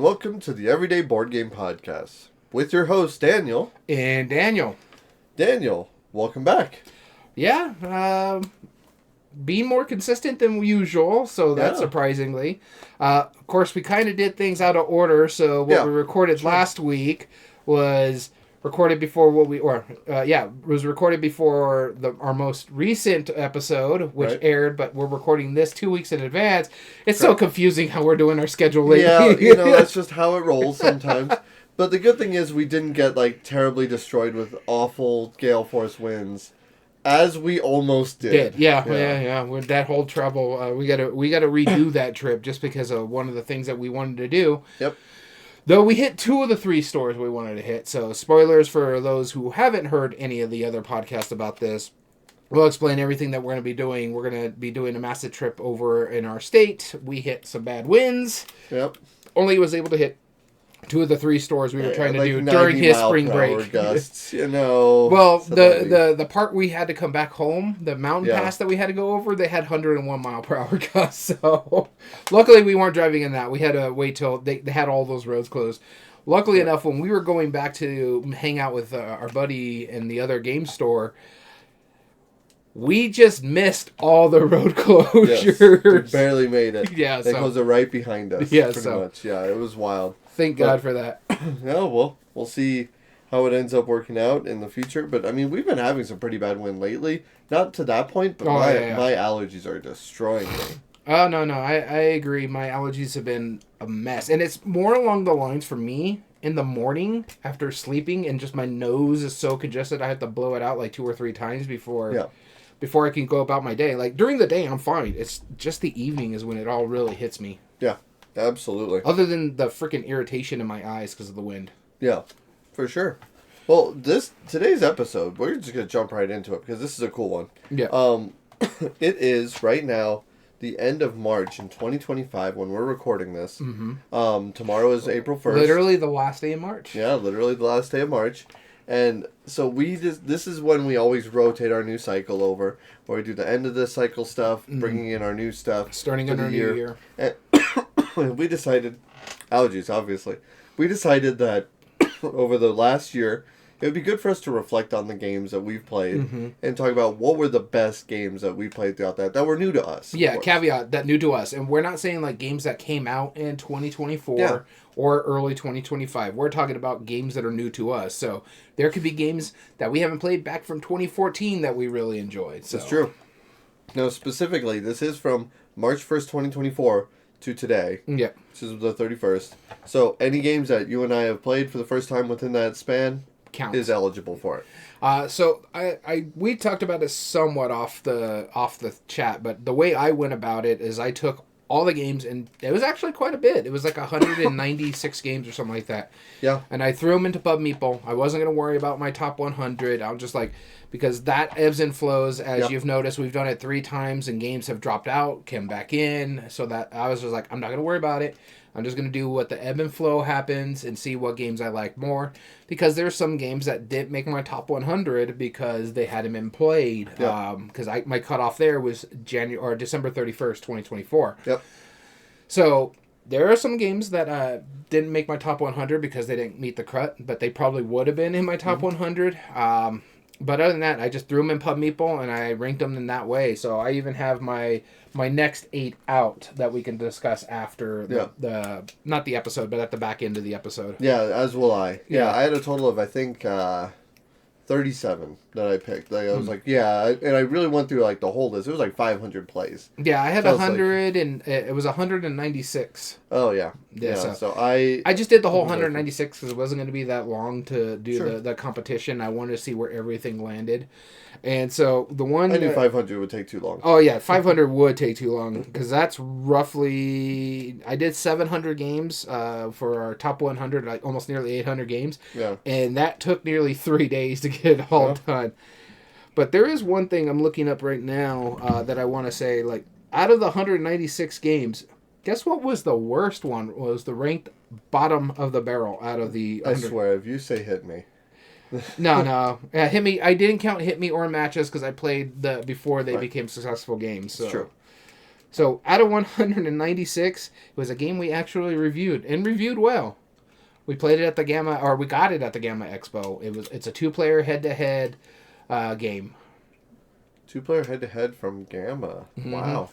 welcome to the Everyday Board Game Podcast with your host, Daniel. And Daniel. Daniel, welcome back. Yeah, being more consistent than usual, so that's surprisingly. Of course, we kind of did things out of order, so what we recorded last week was recorded before was recorded before our most recent episode, which aired, but we're recording this 2 weeks in advance. It's so confusing how we're doing our schedule lately. Yeah, that's just how it rolls sometimes. But the good thing is we didn't get, terribly destroyed with awful gale force winds, as we almost did. Yeah. With that whole trouble, we gotta redo that trip just because of one of the things that we wanted to do. Yep. Though we hit 2 of the 3 stores we wanted to hit, so spoilers for those who haven't heard any of the other podcasts about this. We'll explain everything that we're going to be doing. We're going to be doing a massive trip over in our state. We hit some bad winds. Yep. Only was able to hit 2 of the 3 stores we were trying to do during his spring break. Gusts, Well, the part we had to come back home, the mountain pass that we had to go over, they had 101 mile per hour gusts. So luckily we weren't driving in that. We had to wait till they had all those roads closed. Luckily enough, when we were going back to hang out with our buddy in the other game store, we just missed all the road closures. Yes, we barely made it. They closed it right behind us. Yeah, pretty much. Yeah, it was wild. Thank God for that. Yeah, well, we'll see how it ends up working out in the future. But, I mean, we've been having some pretty bad wind lately. Not to that point, but my allergies are destroying me. Oh, no, I agree. My allergies have been a mess. And it's more along the lines for me in the morning after sleeping and just my nose is so congested I have to blow it out 2 or 3 times before I can go about my day. During the day, I'm fine. It's just the evening is when it all really hits me. Yeah, absolutely. Other than the freaking irritation in my eyes because of the wind. Yeah, for sure. Well, today's episode, we're just going to jump right into it because this is a cool one. Yeah. It is right now the end of March in 2025 when we're recording this. Mm-hmm. Tomorrow is April 1st. Literally the last day of March. Yeah, literally the last day of March. And so this is when we always rotate our new cycle over, where we do the end of the cycle stuff, bringing in our new stuff. Starting in our new year. And we decided, allergies obviously, we decided that over the last year, it would be good for us to reflect on the games that we've played and talk about what were the best games that we played throughout that were new to us. Yeah, caveat, that new to us. And we're not saying games that came out in 2024 or early 2025. We're talking about games that are new to us. So there could be games that we haven't played back from 2014 that we really enjoyed. So. That's true. No, specifically, this is from March 1st, 2024 to today. Yeah. This is the 31st. So any games that you and I have played for the first time within that span is eligible for it. So we talked about it somewhat off the chat, but the way I went about it is I took all the games, and it was actually quite a bit. It was 196 games or something like that. Yeah. And I threw them into Pub Meeple. I wasn't going to worry about my top 100. I was just because that ebbs and flows, as you've noticed. We've done it 3 times, and games have dropped out, came back in. So that I was just I'm not going to worry about it. I'm just going to do what the ebb and flow happens and see what games I like more. Because there's some games that didn't make my top 100 because they hadn't been played. Because my cutoff there was December 31st, 2024. Yep. So there are some games that didn't make my top 100 because they didn't meet the cut, but they probably would have been in my top 100. But other than that, I just threw them in Pub Meeple and I ranked them in that way. So I even have my next 8 out that we can discuss after the not the episode, but at the back end of the episode. Yeah, as will I. Yeah, I had a total of, I think, 37 that I picked. I was and I really went through the whole list. It was 500 plays. Yeah, I had 100 and it was 196. Oh yeah. Yeah. So I just did the whole 196 because it wasn't going to be that long to do the competition. I wanted to see where everything landed. And so the one... I knew 500 would take too long. Oh, yeah. 500 would take too long because that's roughly... I did 700 games for our top 100, almost nearly 800 games. Yeah. And that took nearly 3 days to get it all done. But there is one thing I'm looking up right now that I want to say. Out of the 196 games, guess what was the worst one? Was the ranked bottom of the barrel out of the... I swear, if you say hit me... No. Hit Me. I didn't count Hit Me or matches because I played before they became successful games. So. It's true. So out of 196, it was a game we actually reviewed and reviewed well. We played it at the Gamma, or we got it at the Gamma Expo. It's a 2-player head-to-head game. 2-player head-to-head from Gamma. Mm-hmm. Wow.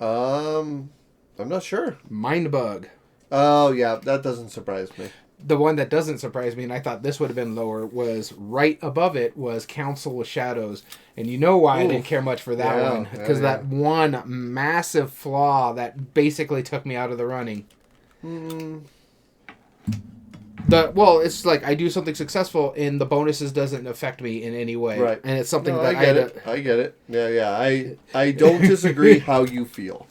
I'm not sure. Mindbug. Oh yeah, that doesn't surprise me. The one that doesn't surprise me, and I thought this would have been lower, was right above it was Council of Shadows. And you know why I didn't care much for that one. Because that one massive flaw that basically took me out of the running. It's like I do something successful and the bonuses doesn't affect me in any way. Right. And it's something that I get it. Yeah. I don't disagree how you feel.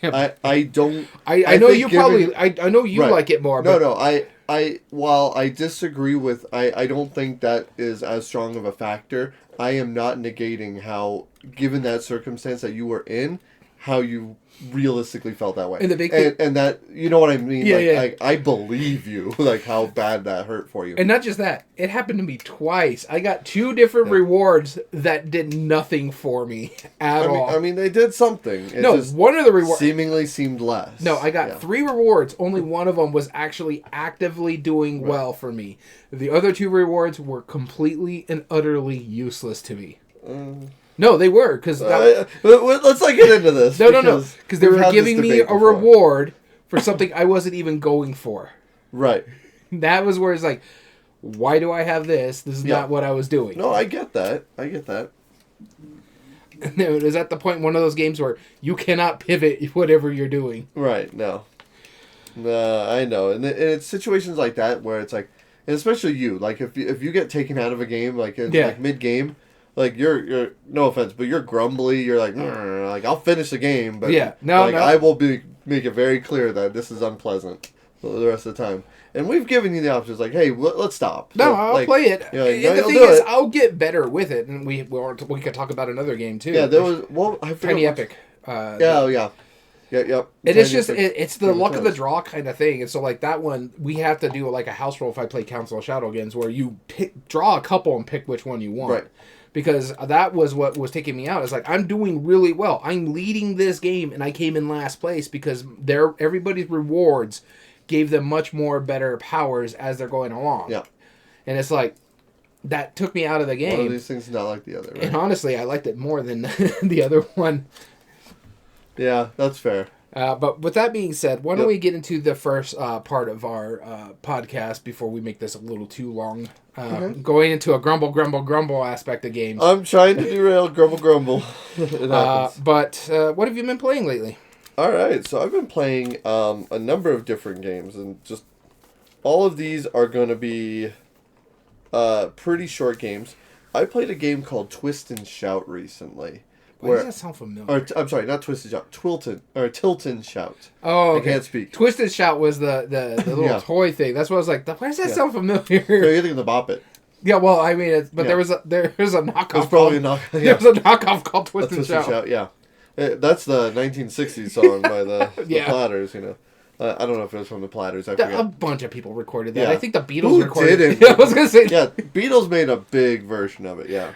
I don't. I know you probably. I know you like it more. But I while I disagree with, I don't think that is as strong of a factor. I am not negating how, given that circumstance that you were in, how you realistically felt that way. And the big and that, you know what I mean? Yeah. I believe you, like how bad that hurt for you. And not just that, it happened to me twice. I got 2 different rewards that did nothing for me at all. I mean, they did something. It no, just one of the rewards seemingly seemed less. No, I got 3 rewards. Only one of them was actually actively doing well for me. The other 2 rewards were completely and utterly useless to me. No, they were, because... let's not get into this. No. Because they were giving me a reward for something I wasn't even going for. Right. That was where it's like, why do I have this? This is not what I was doing. No, I get that. It was at the point in one of those games where you cannot pivot whatever you're doing. Right, no, I know. And it's situations like that where it's like, and especially you, like if you get taken out of a game, like like mid-game, like you're no offense, but you're grumbly. You're like I'll finish the game, but I will make it very clear that this is unpleasant the rest of the time. And we've given you the options, like, hey, let's stop. No, I'll play it. You know, and the thing is, I'll get better with it, and we could talk about another game too. Yeah, there was Tiny Epic. Yep. And it's just it's the luck of the draw kind of thing, and so like that one, we have to do like a house roll if I play Council of Shadow games, where you draw a couple and pick which one you want. Right. Because that was what was taking me out. It's like, I'm doing really well. I'm leading this game, and I came in last place because everybody's rewards gave them much more better powers as they're going along. Yeah. And it's like, that took me out of the game. One of these things is not like the other, right? And honestly, I liked it more than the other one. Yeah, that's fair. But with that being said, why don't we get into the first part of our podcast before we make this a little too long? Going into a grumble aspect of games. I'm trying to derail grumble. But what have you been playing lately? All right, so I've been playing a number of different games, and just all of these are going to be pretty short games. I played a game called Twist and Shout recently. Why does that sound familiar? I'm sorry, not Twist and Shout. Tilton Shout. Oh, okay. I can't speak. Twist and Shout was the little toy thing. That's what I was like, why does that sound familiar? You're thinking the Bop It. Yeah, well, I mean, there was a knockoff. There's probably a knockoff. Yeah. There was a knockoff called Twist and Shout. Yeah. That's the 1960s song by the Platters, you know. I don't know if it was from the Platters. I forget. A bunch of people recorded that. Yeah. I think the Beatles Who recorded didn't? it. I was going to say. Yeah, Beatles made a big version of it, yeah.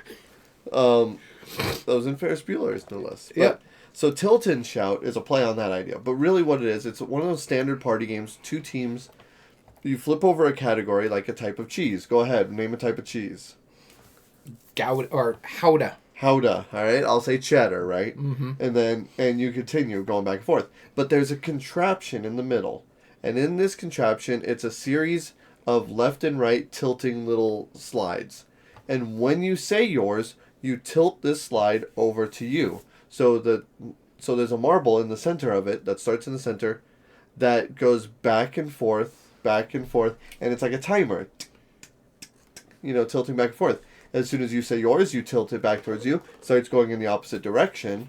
That was in Ferris Bueller's, no less. But, so Tilton Shout is a play on that idea. But really what it is, it's one of those standard party games, 2 teams. You flip over a category, like a type of cheese. Go ahead, name a type of cheese. Gouda, or Howda. Howda, all right? I'll say cheddar, right? Mm-hmm. And you continue going back and forth. But there's a contraption in the middle. And in this contraption, it's a series of left and right tilting little slides. And when you say yours, you tilt this slide over to you. So there's a marble in the center of it that starts in the center that goes back and forth, and it's like a timer. You know, tilting back and forth. As soon as you say yours, you tilt it back towards you. It starts going in the opposite direction.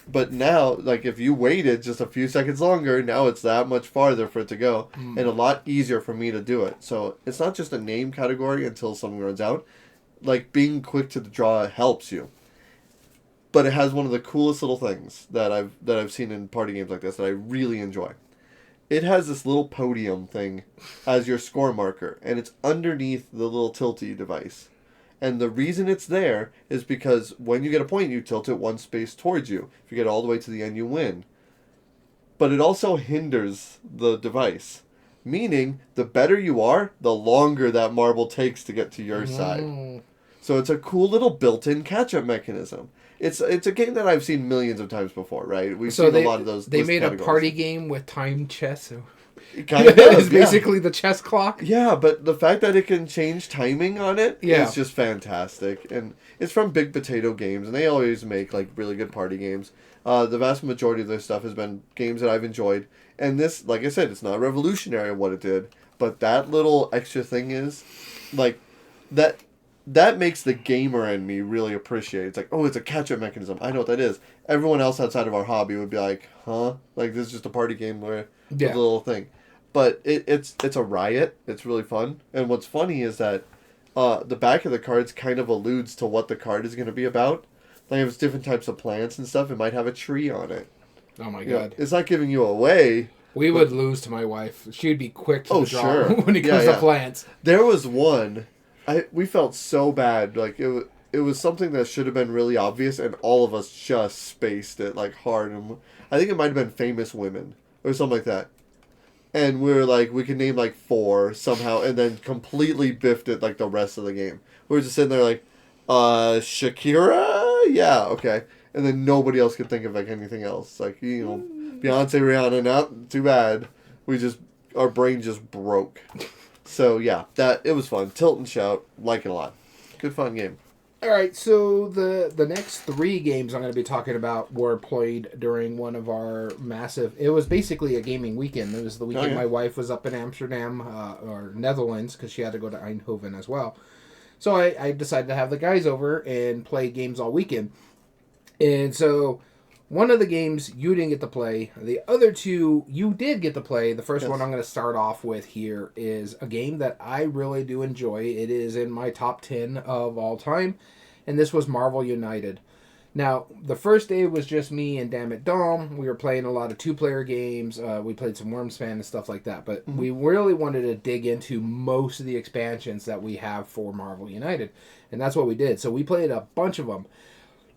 But now, like, if you waited just a few seconds longer, now it's that much farther for it to go. And a lot easier for me to do it. So it's not just a name category until something runs out. Like, being quick to the draw helps you. But it has one of the coolest little things that I've seen in party games like this that I really enjoy. It has this little podium thing as your score marker. And it's underneath the little tilty device. And the reason it's there is because when you get a point, you tilt it one space towards you. If you get all the way to the end, you win. But it also hinders the device. Meaning, the better you are, the longer that marble takes to get to your side. So it's a cool little built-in catch-up mechanism. It's a game that I've seen millions of times before, right? We've seen a lot of those. They made categories. A party game with timed chess. Kind of It's basically the chess clock. Yeah, but the fact that it can change timing on it is just fantastic. And it's from Big Potato Games, and they always make like really good party games. The vast majority of their stuff has been games that I've enjoyed. And this, like I said, it's not revolutionary in what it did, but that little extra thing is, like, that makes the gamer in me really appreciate it. It's like, oh, it's a catch-up mechanism. I know what that is. Everyone else outside of our hobby would be like, huh? Like, this is just a party game where with a little thing. But it's a riot. It's really fun. And what's funny is that the back of the cards kind of alludes to what the card is going to be about. Like, if it's different types of plants and stuff, it might have a tree on it. Oh, my God. It's not giving you away. We would lose to my wife. She would be quick to the draw sure. when it comes to plants. There was one. We felt so bad. Like, it was something that should have been really obvious, and all of us just spaced it, like, hard. And I think it might have been Famous Women or something like that. And we were like, we could name like 4 somehow, and then completely biffed it like the rest of the game. We were just sitting there like, Shakira? Yeah, okay. And then nobody else could think of like anything else. Like, Beyonce, Rihanna, not too bad. Our brain just broke. So yeah, it was fun. Tilt and shout, like it a lot. Good fun game. All right, so the next 3 games I'm going to be talking about were played during one of our massive... It was basically a gaming weekend. It was the weekend my wife was up in Amsterdam or Netherlands because she had to go to Eindhoven as well. So I decided to have the guys over and play games all weekend. And so one of the games you didn't get to play. The other 2 you did get to play. The first one I'm going to start off with here is a game that I really do enjoy. It is in my top 10 of all time. And this was Marvel United. Now, the first day was just me and Damn It Dom. We were playing a lot of 2-player games. We played some Wormspan and stuff like that. But we really wanted to dig into most of the expansions that we have for Marvel United. And that's what we did. So we played a bunch of them.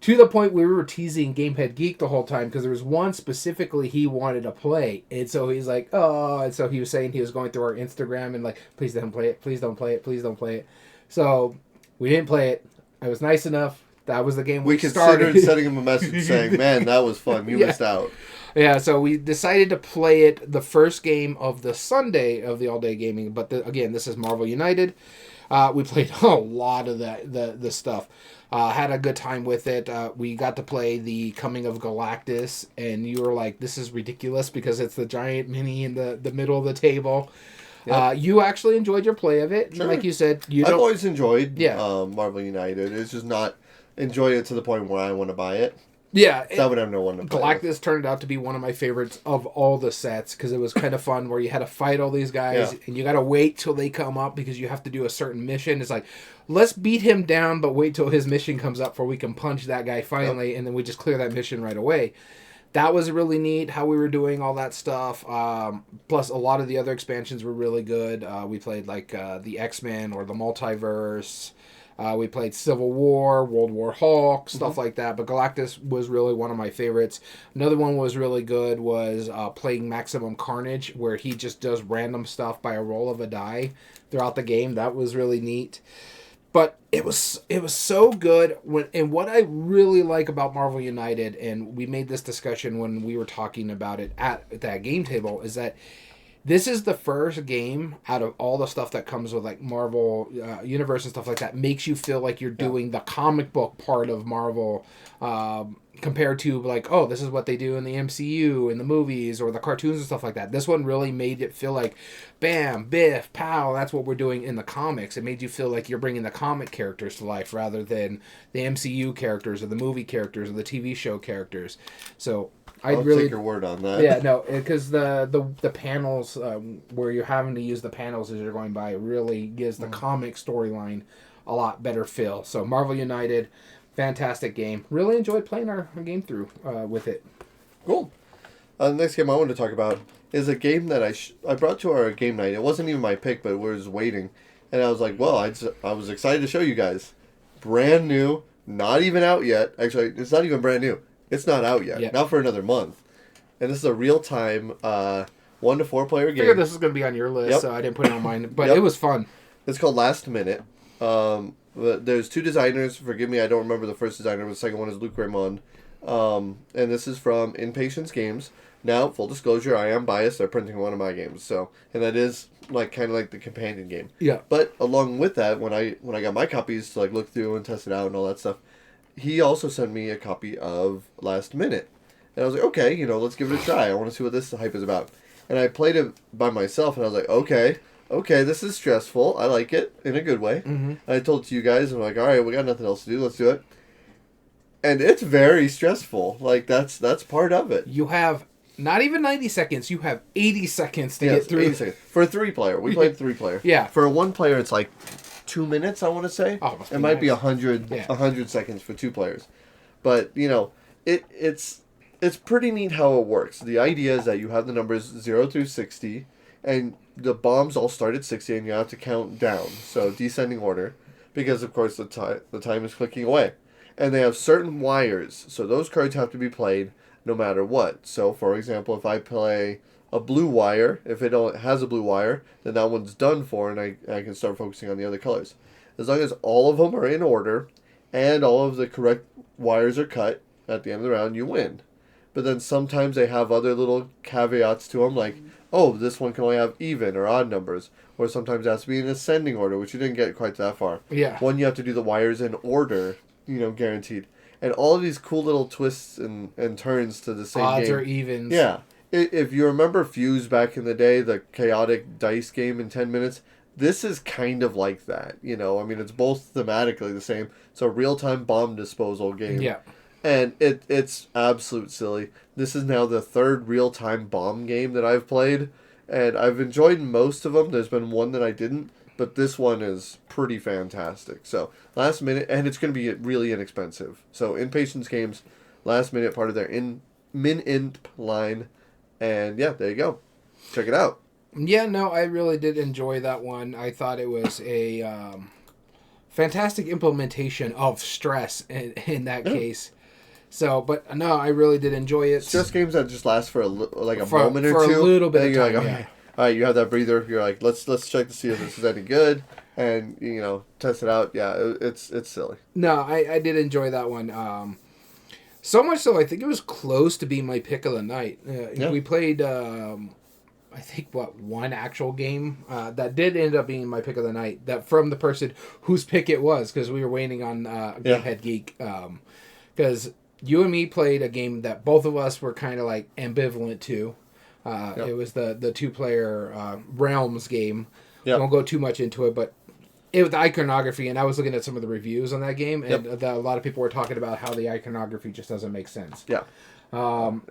To the point we were teasing Gamehead Geek the whole time because there was one specifically he wanted to play. And so he's like, oh. And so he was saying he was going through our Instagram and like, please don't play it. Please don't play it. Please don't play it. So we didn't play it. I was nice enough. That was the game we started. Considered sending him a message saying, man, that was fun. You missed out. Yeah, so we decided to play it the first game of the Sunday of the all-day gaming. But again, this is Marvel United. We played a lot of the stuff. Had a good time with it. We got to play the Coming of Galactus, and you were like, this is ridiculous because it's the giant mini in the middle of the table. Yep. You actually enjoyed your play of it. Sure. Like you said, I've always enjoyed Marvel United. It's just not enjoy it to the point where I want to buy it. Yeah. So I would have no one to play Galactus turned out to be one of my favorites of all the sets because it was kind of fun where you had to fight all these guys and you got to wait till they come up because you have to do a certain mission. It's like, let's beat him down, but wait till his mission comes up before we can punch that guy finally, and then we just clear that mission right away. That was really neat, how we were doing all that stuff. Plus, a lot of the other expansions were really good. We played like the X-Men or the Multiverse. We played Civil War, World War Hulk, stuff like that. But Galactus was really one of my favorites. Another one was really good was playing Maximum Carnage, where he just does random stuff by a roll of a die throughout the game. That was really neat. But it was so good. And what I really like about Marvel United, and we made this discussion when we were talking about it at that game table, is that this is the first game out of all the stuff that comes with like Marvel Universe and stuff like that makes you feel like you're doing the comic book part of Marvel compared to like, oh, this is what they do in the MCU, in the movies, or the cartoons and stuff like that. This one really made it feel like, bam, biff, pow, that's what we're doing in the comics. It made you feel like you're bringing the comic characters to life rather than the MCU characters or the movie characters or the TV show characters. So I'll take your word on that. Yeah, no, because the panels where you're having to use the panels as you're going by really gives the comic storyline a lot better feel. So Marvel United, fantastic game. Really enjoyed playing our game through with it. Cool. The next game I wanted to talk about is a game that I brought to our game night. It wasn't even my pick, but we were just waiting. And I was like, well, I was excited to show you guys. brand new, not even out yet. Actually, it's not even brand new. It's not out yet. Not for another month. And this is a real-time 1 to 4 player game. I figured this was going to be on your list, so I didn't put it on mine. But it was fun. It's called Last Minute. There's 2 designers. Forgive me, I don't remember the first designer, but the second one is Luc Raymond. And this is from Impatience Games. Now, full disclosure, I am biased. They're printing one of my games, and that is kind of like the companion game. Yeah. But along with that, when I got my copies to look through and test it out and all that stuff, he also sent me a copy of Last Minute, and I was like, okay, let's give it a try. I want to see what this hype is about. And I played it by myself, and I was like, okay, this is stressful. I like it in a good way. Mm-hmm. And I told it to you guys, and I'm like, all right, we got nothing else to do. Let's do it. And it's very stressful. That's part of it. You have not even 90 seconds. You have 80 seconds to get through. 80 seconds. For a 3-player. We played 3-player. Yeah. For a 1-player, it's like 2 minutes, I want to say. Oh, it might be 100 seconds for 2 players. But, it's pretty neat how it works. The idea is that you have the numbers 0 through 60, and the bombs all start at 60, and you have to count down. So, descending order, because, of course, the time is clicking away. And they have certain wires, so those cards have to be played no matter what. So, for example, if I play a blue wire, if it has a blue wire, then that one's done for, and I can start focusing on the other colors. As long as all of them are in order, and all of the correct wires are cut at the end of the round, you win. But then sometimes they have other little caveats to them, like, oh, this one can only have even or odd numbers. Or sometimes it has to be in ascending order, which you didn't get quite that far. Yeah. One, you have to do the wires in order, guaranteed. And all of these cool little twists and turns to the same Odds game. or evens. Yeah. If you remember Fuse back in the day, the chaotic dice game in 10 minutes, this is kind of like that. It's both thematically the same. It's a real-time bomb disposal game. Yeah. And it's absolute silly. This is now the 3rd real-time bomb game that I've played. And I've enjoyed most of them. There's been one that I didn't. But this one is pretty fantastic. So, Last Minute, and it's going to be really inexpensive. So, Impatience Games, Last Minute, part of their Min-Imp line. And yeah, there you go. Check it out. Yeah, no, I really did enjoy that one. I thought it was a fantastic implementation of stress in that case. So, but no, I really did enjoy it. Stress games that just last for a moment or two. For a little bit of time, okay. All right, you have that breather. You're like, let's check to see if this is any good, and test it out. Yeah, it's silly. No, I did enjoy that one. So much so, I think it was close to being my pick of the night. We played, I think, one actual game that did end up being my pick of the night. That from the person whose pick it was, because we were waiting on Gamehead Geek. Because you and me played a game that both of us were kind of like ambivalent to. It was the 2-player Realms game. Yep. Won't go too much into it, but it was the iconography, and I was looking at some of the reviews on that game, and a lot of people were talking about how the iconography just doesn't make sense. Yeah.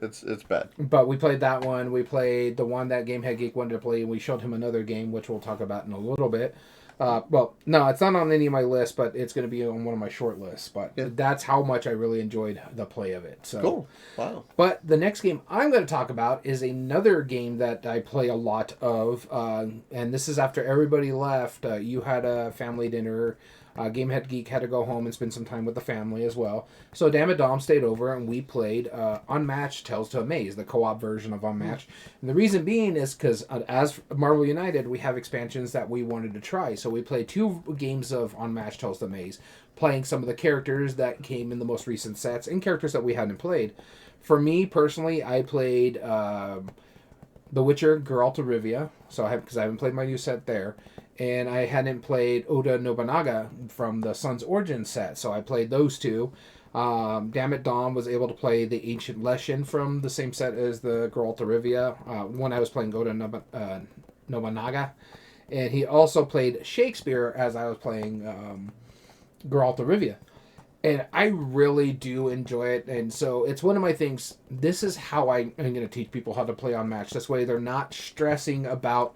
It's bad. But we played that one. We played the one that Gamehead Geek wanted to play, and we showed him another game, which we'll talk about in a little bit. Well, no, it's not on any of my lists, but it's going to be on one of my short lists. But that's how much I really enjoyed the play of it. So cool. Wow. But the next game I'm going to talk about is another game that I play a lot of, and this is after everybody left. You had a family dinner. Gamehead Geek had to go home and spend some time with the family as well. So Damn Dom stayed over, and we played Unmatched Tales to Amaze, the co-op version of Unmatched. And the reason being is because as Marvel United, we have expansions that we wanted to try. So we played 2 games of Unmatched Tales to Amaze, playing some of the characters that came in the most recent sets and characters that we hadn't played. For me, personally, I played The Witcher, Geralt of Rivia, because I haven't played my new set there. And I hadn't played Oda Nobunaga from the Sun's Origin set, so I played those 2. Damn It Dom was able to play the Ancient Leshen from the same set as the Geralt of Rivia when I was playing Oda Nobunaga. And he also played Shakespeare as I was playing Geralt of Rivia. And I really do enjoy it. And so it's one of my things. This is how I'm going to teach people how to play on match. This way they're not stressing about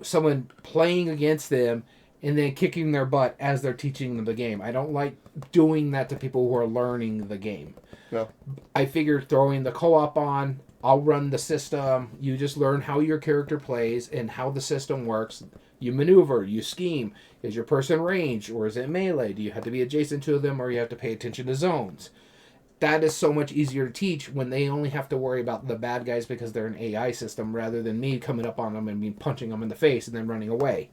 someone playing against them and then kicking their butt as they're teaching them the game. I don't like doing that to people who are learning the game. No. I figured throwing the co-op on, I'll run the system. You just learn how your character plays and how the system works. You maneuver, you scheme. Is your person ranged or is it melee? Do you have to be adjacent to them or you have to pay attention to zones? That is so much easier to teach when they only have to worry about the bad guys because they're an AI system rather than me coming up on them and me punching them in the face and then running away.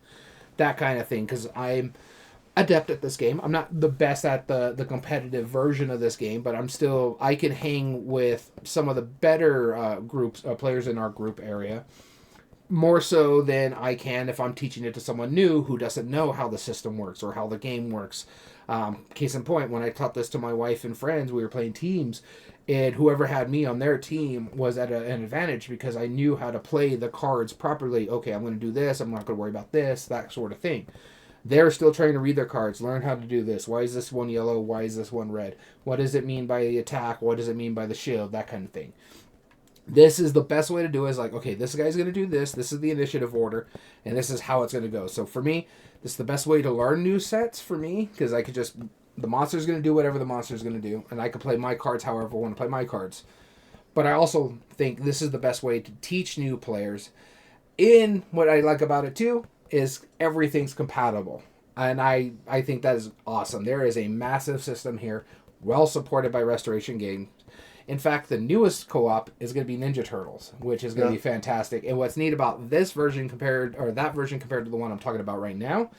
That kind of thing, because I'm adept at this game. I'm not the best at the competitive version of this game, but I can hang with some of the better players in our group area, more so than I can if I'm teaching it to someone new who doesn't know how the system works or how the game works. Case in point, when I taught this to my wife and friends, we were playing teams, and whoever had me on their team was at an advantage because I knew how to play the cards properly. Okay, I'm going to do this. I'm not going to worry about this, that sort of thing. They're still trying to read their cards, learn how to do this. Why is this one yellow? Why is this one red? What does it mean by the attack? What does it mean by the shield? That kind of thing. This is the best way to do it is like, okay, this guy's going to do this. This is the initiative order, and this is how it's going to go. So for me, this is the best way to learn new sets for me because I could just, the monster's going to do whatever the monster's going to do, and I can play my cards however I want to play my cards. But I also think this is the best way to teach new players. In what I like about it too is everything's compatible. And I think that is awesome. There is a massive system here, well supported by Restoration Games. In fact, the newest co-op is going to be Ninja Turtles, which is going to be fantastic. And what's neat about this version compared to the one I'm talking about right now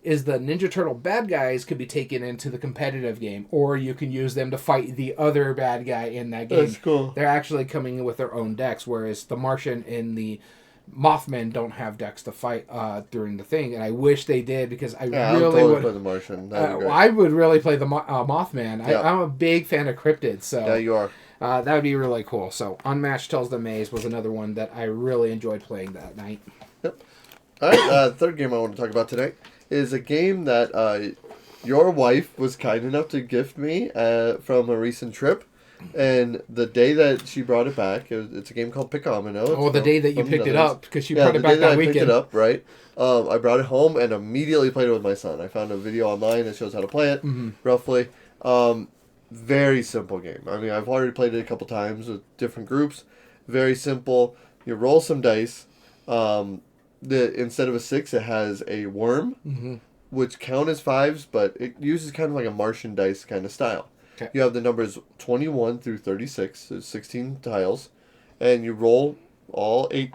is the Ninja Turtle bad guys could be taken into the competitive game, or you can use them to fight the other bad guy in that game. That's cool. They're actually coming in with their own decks, whereas the Martian and the Mothman don't have decks to fight during the thing, and I wish they did because I really would play the Martian. I would really play the Mothman. I'm a big fan of cryptids, so yeah, you are. That would be really cool. So Unmatched Tells the Maze was another one that I really enjoyed playing that night. Yep. All right, third game I want to talk about today is a game that your wife was kind enough to gift me from a recent trip. And the day that she brought it back, it's a game called Pick-A-Mino. Oh, the day that you picked it up, because she brought it back that weekend. I picked it up, right? I brought it home and immediately played it with my son. I found a video online that shows how to play it, roughly. Very simple game. I mean, I've already played it a couple times with different groups. Very simple. You roll some dice. Instead of a 6, it has a worm, which count as 5s, but it uses kind of like a Martian dice kind of style. Okay. You have the numbers 21 through 36, so 16 tiles, and you roll all eight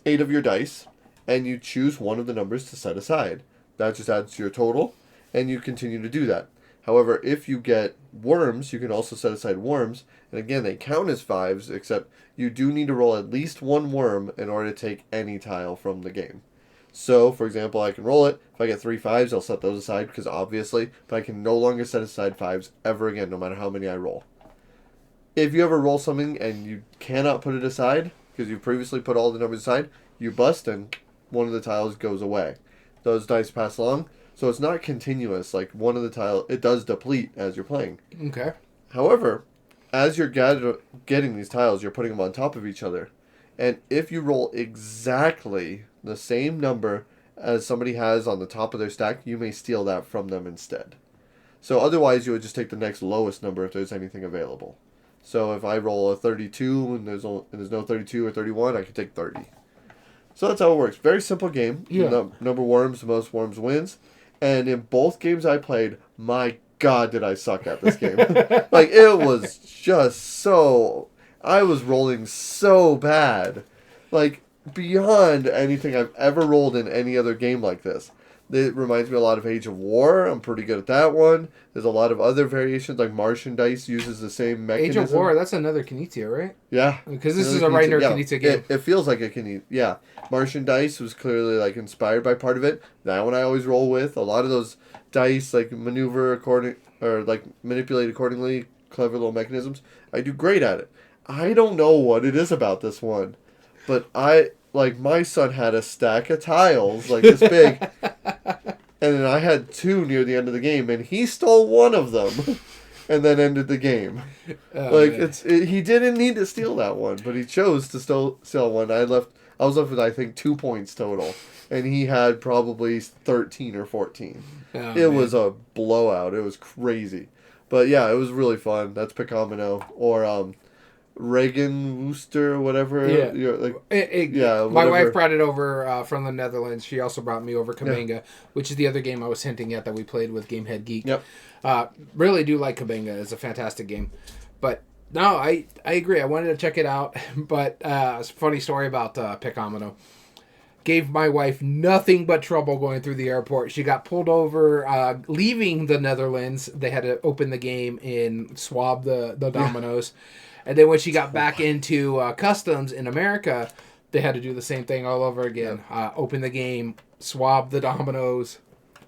of your dice, and you choose one of the numbers to set aside. That just adds to your total, and you continue to do that. However, if you get worms, you can also set aside worms, and again, they count as 5s, except you do need to roll at least one worm in order to take any tile from the game. So, for example, I can roll it. If I get 3 5s, I'll set those aside because obviously, but I can no longer set aside 5s ever again, no matter how many I roll. If you ever roll something and you cannot put it aside because you previously put all the numbers aside, you bust and one of the tiles goes away. Those dice pass along, so it's not continuous. Like one of the tiles, it does deplete as you're playing. Okay. However, as you're getting these tiles, you're putting them on top of each other. And if you roll exactly the same number as somebody has on the top of their stack, you may steal that from them instead. So otherwise, you would just take the next lowest number if there's anything available. So if I roll a 32 and there's no 32 or 31, I can take 30. So that's how it works. Very simple game. Yeah. Number worms, the most worms wins. And in both games I played, my God, did I suck at this game. Like, it was just so... I was rolling so bad. Like, beyond anything I've ever rolled in any other game like this. It reminds me a lot of Age of War. I'm pretty good at that one. There's a lot of other variations, like Martian Dice uses the same mechanism. Age of War, that's another Knizia, right? Yeah. Because this is a Reiner Knizia game. It feels like a Knizia. Yeah. Martian Dice was clearly like inspired by part of it. That one I always roll with. A lot of those dice, like maneuver according, or like manipulate accordingly, clever little mechanisms. I do great at it. I don't know what it is about this one, but my son had a stack of tiles like this big, and then I had 2 near the end of the game, and he stole one of them, and then ended the game. He didn't need to steal that one, but he chose to steal one. I was left with I think 2 points total, and he had probably 13 or 14. It was a blowout. It was crazy, but yeah, it was really fun. That's Pick-A-Mino, or Reagan Wooster, whatever. Yeah. Yeah, my whatever. wife brought it over from the Netherlands. She also brought me over Kabenga, which is the other game I was hinting at that we played with Gamehead Geek. Yep. Really do like Kabenga. It's a fantastic game. But no, I agree. I wanted to check it out. But it's a funny story about Picomino. Gave my wife nothing but trouble going through the airport. She got pulled over leaving the Netherlands. They had to open the game and swab the dominoes. And then when she got back into customs in America, they had to do the same thing all over again. Open the game, swab the dominoes,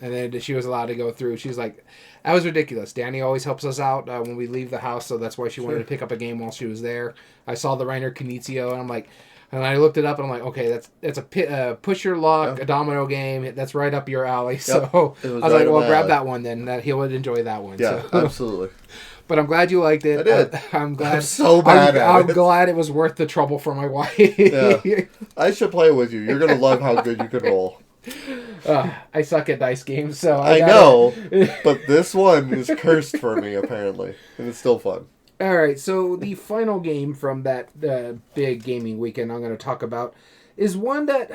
and then she was allowed to go through. She's like, that was ridiculous. Danny always helps us out when we leave the house, so that's why she wanted to pick up a game while she was there. I saw the Reiner Knizio, and I'm like... And I looked it up, and I'm like, okay, that's a push your luck, a domino game. That's right up your alley. Yep. So I was right like, well, grab alley. that one then. He would enjoy that one. Yeah, so. absolutely. But I'm glad you liked it. I did. I'm glad. I'm so bad at I'm it. glad it was worth the trouble for my wife. Yeah. I should play with you. You're going to love how good you can roll. I suck at dice games, so I know, but this one is cursed for me, apparently. And it's still fun. All right, so the final game from that big gaming weekend I'm going to talk about is one that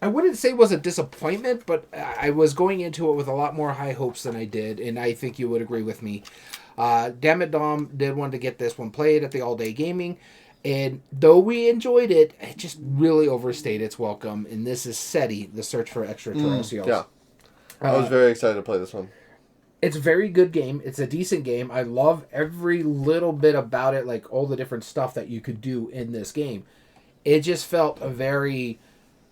I wouldn't say was a disappointment, but I was going into it with a lot more high hopes than I did, and I think you would agree with me. Damn it, Dom did want to get this one played at the All Day Gaming, and though we enjoyed it, it just really overstayed its welcome, and this is SETI, The Search for Extraterrestrials. Yeah, I was very excited to play this one. It's a very good game. It's a decent game. I love every little bit about it, like all the different stuff that you could do in this game. It just felt a very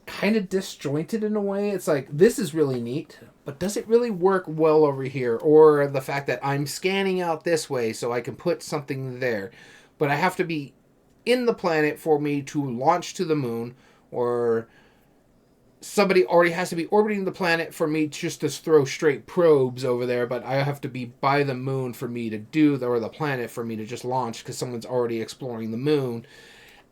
kind of disjointed in a way. It's like, this is really neat, but does it really work well over here? Or the fact that I'm scanning out this way so I can put something there, but I have to be in the planet for me to launch to the moon, or somebody already has to be orbiting the planet for me just to throw straight probes over there, but I have to be by the moon for me to do, or the planet for me to just launch because someone's already exploring the moon.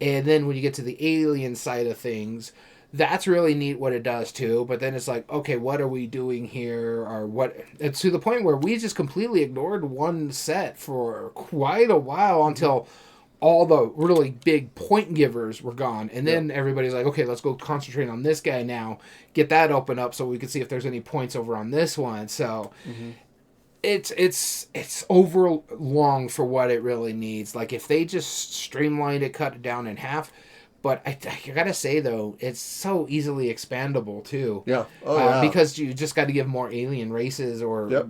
And then when you get to the alien side of things, that's really neat what it does too. But then it's like, okay, what are we doing here? Or what? It's to the point where we just completely ignored one set for quite a while until all the really big point givers were gone. And then everybody's like, okay, let's go concentrate on this guy now. Get that open up so we can see if there's any points over on this one. So it's over long for what it really needs. Like, if they just streamlined it, cut it down in half. But I gotta say, though, it's so easily expandable, too. Yeah. Because you just got to give more alien races or...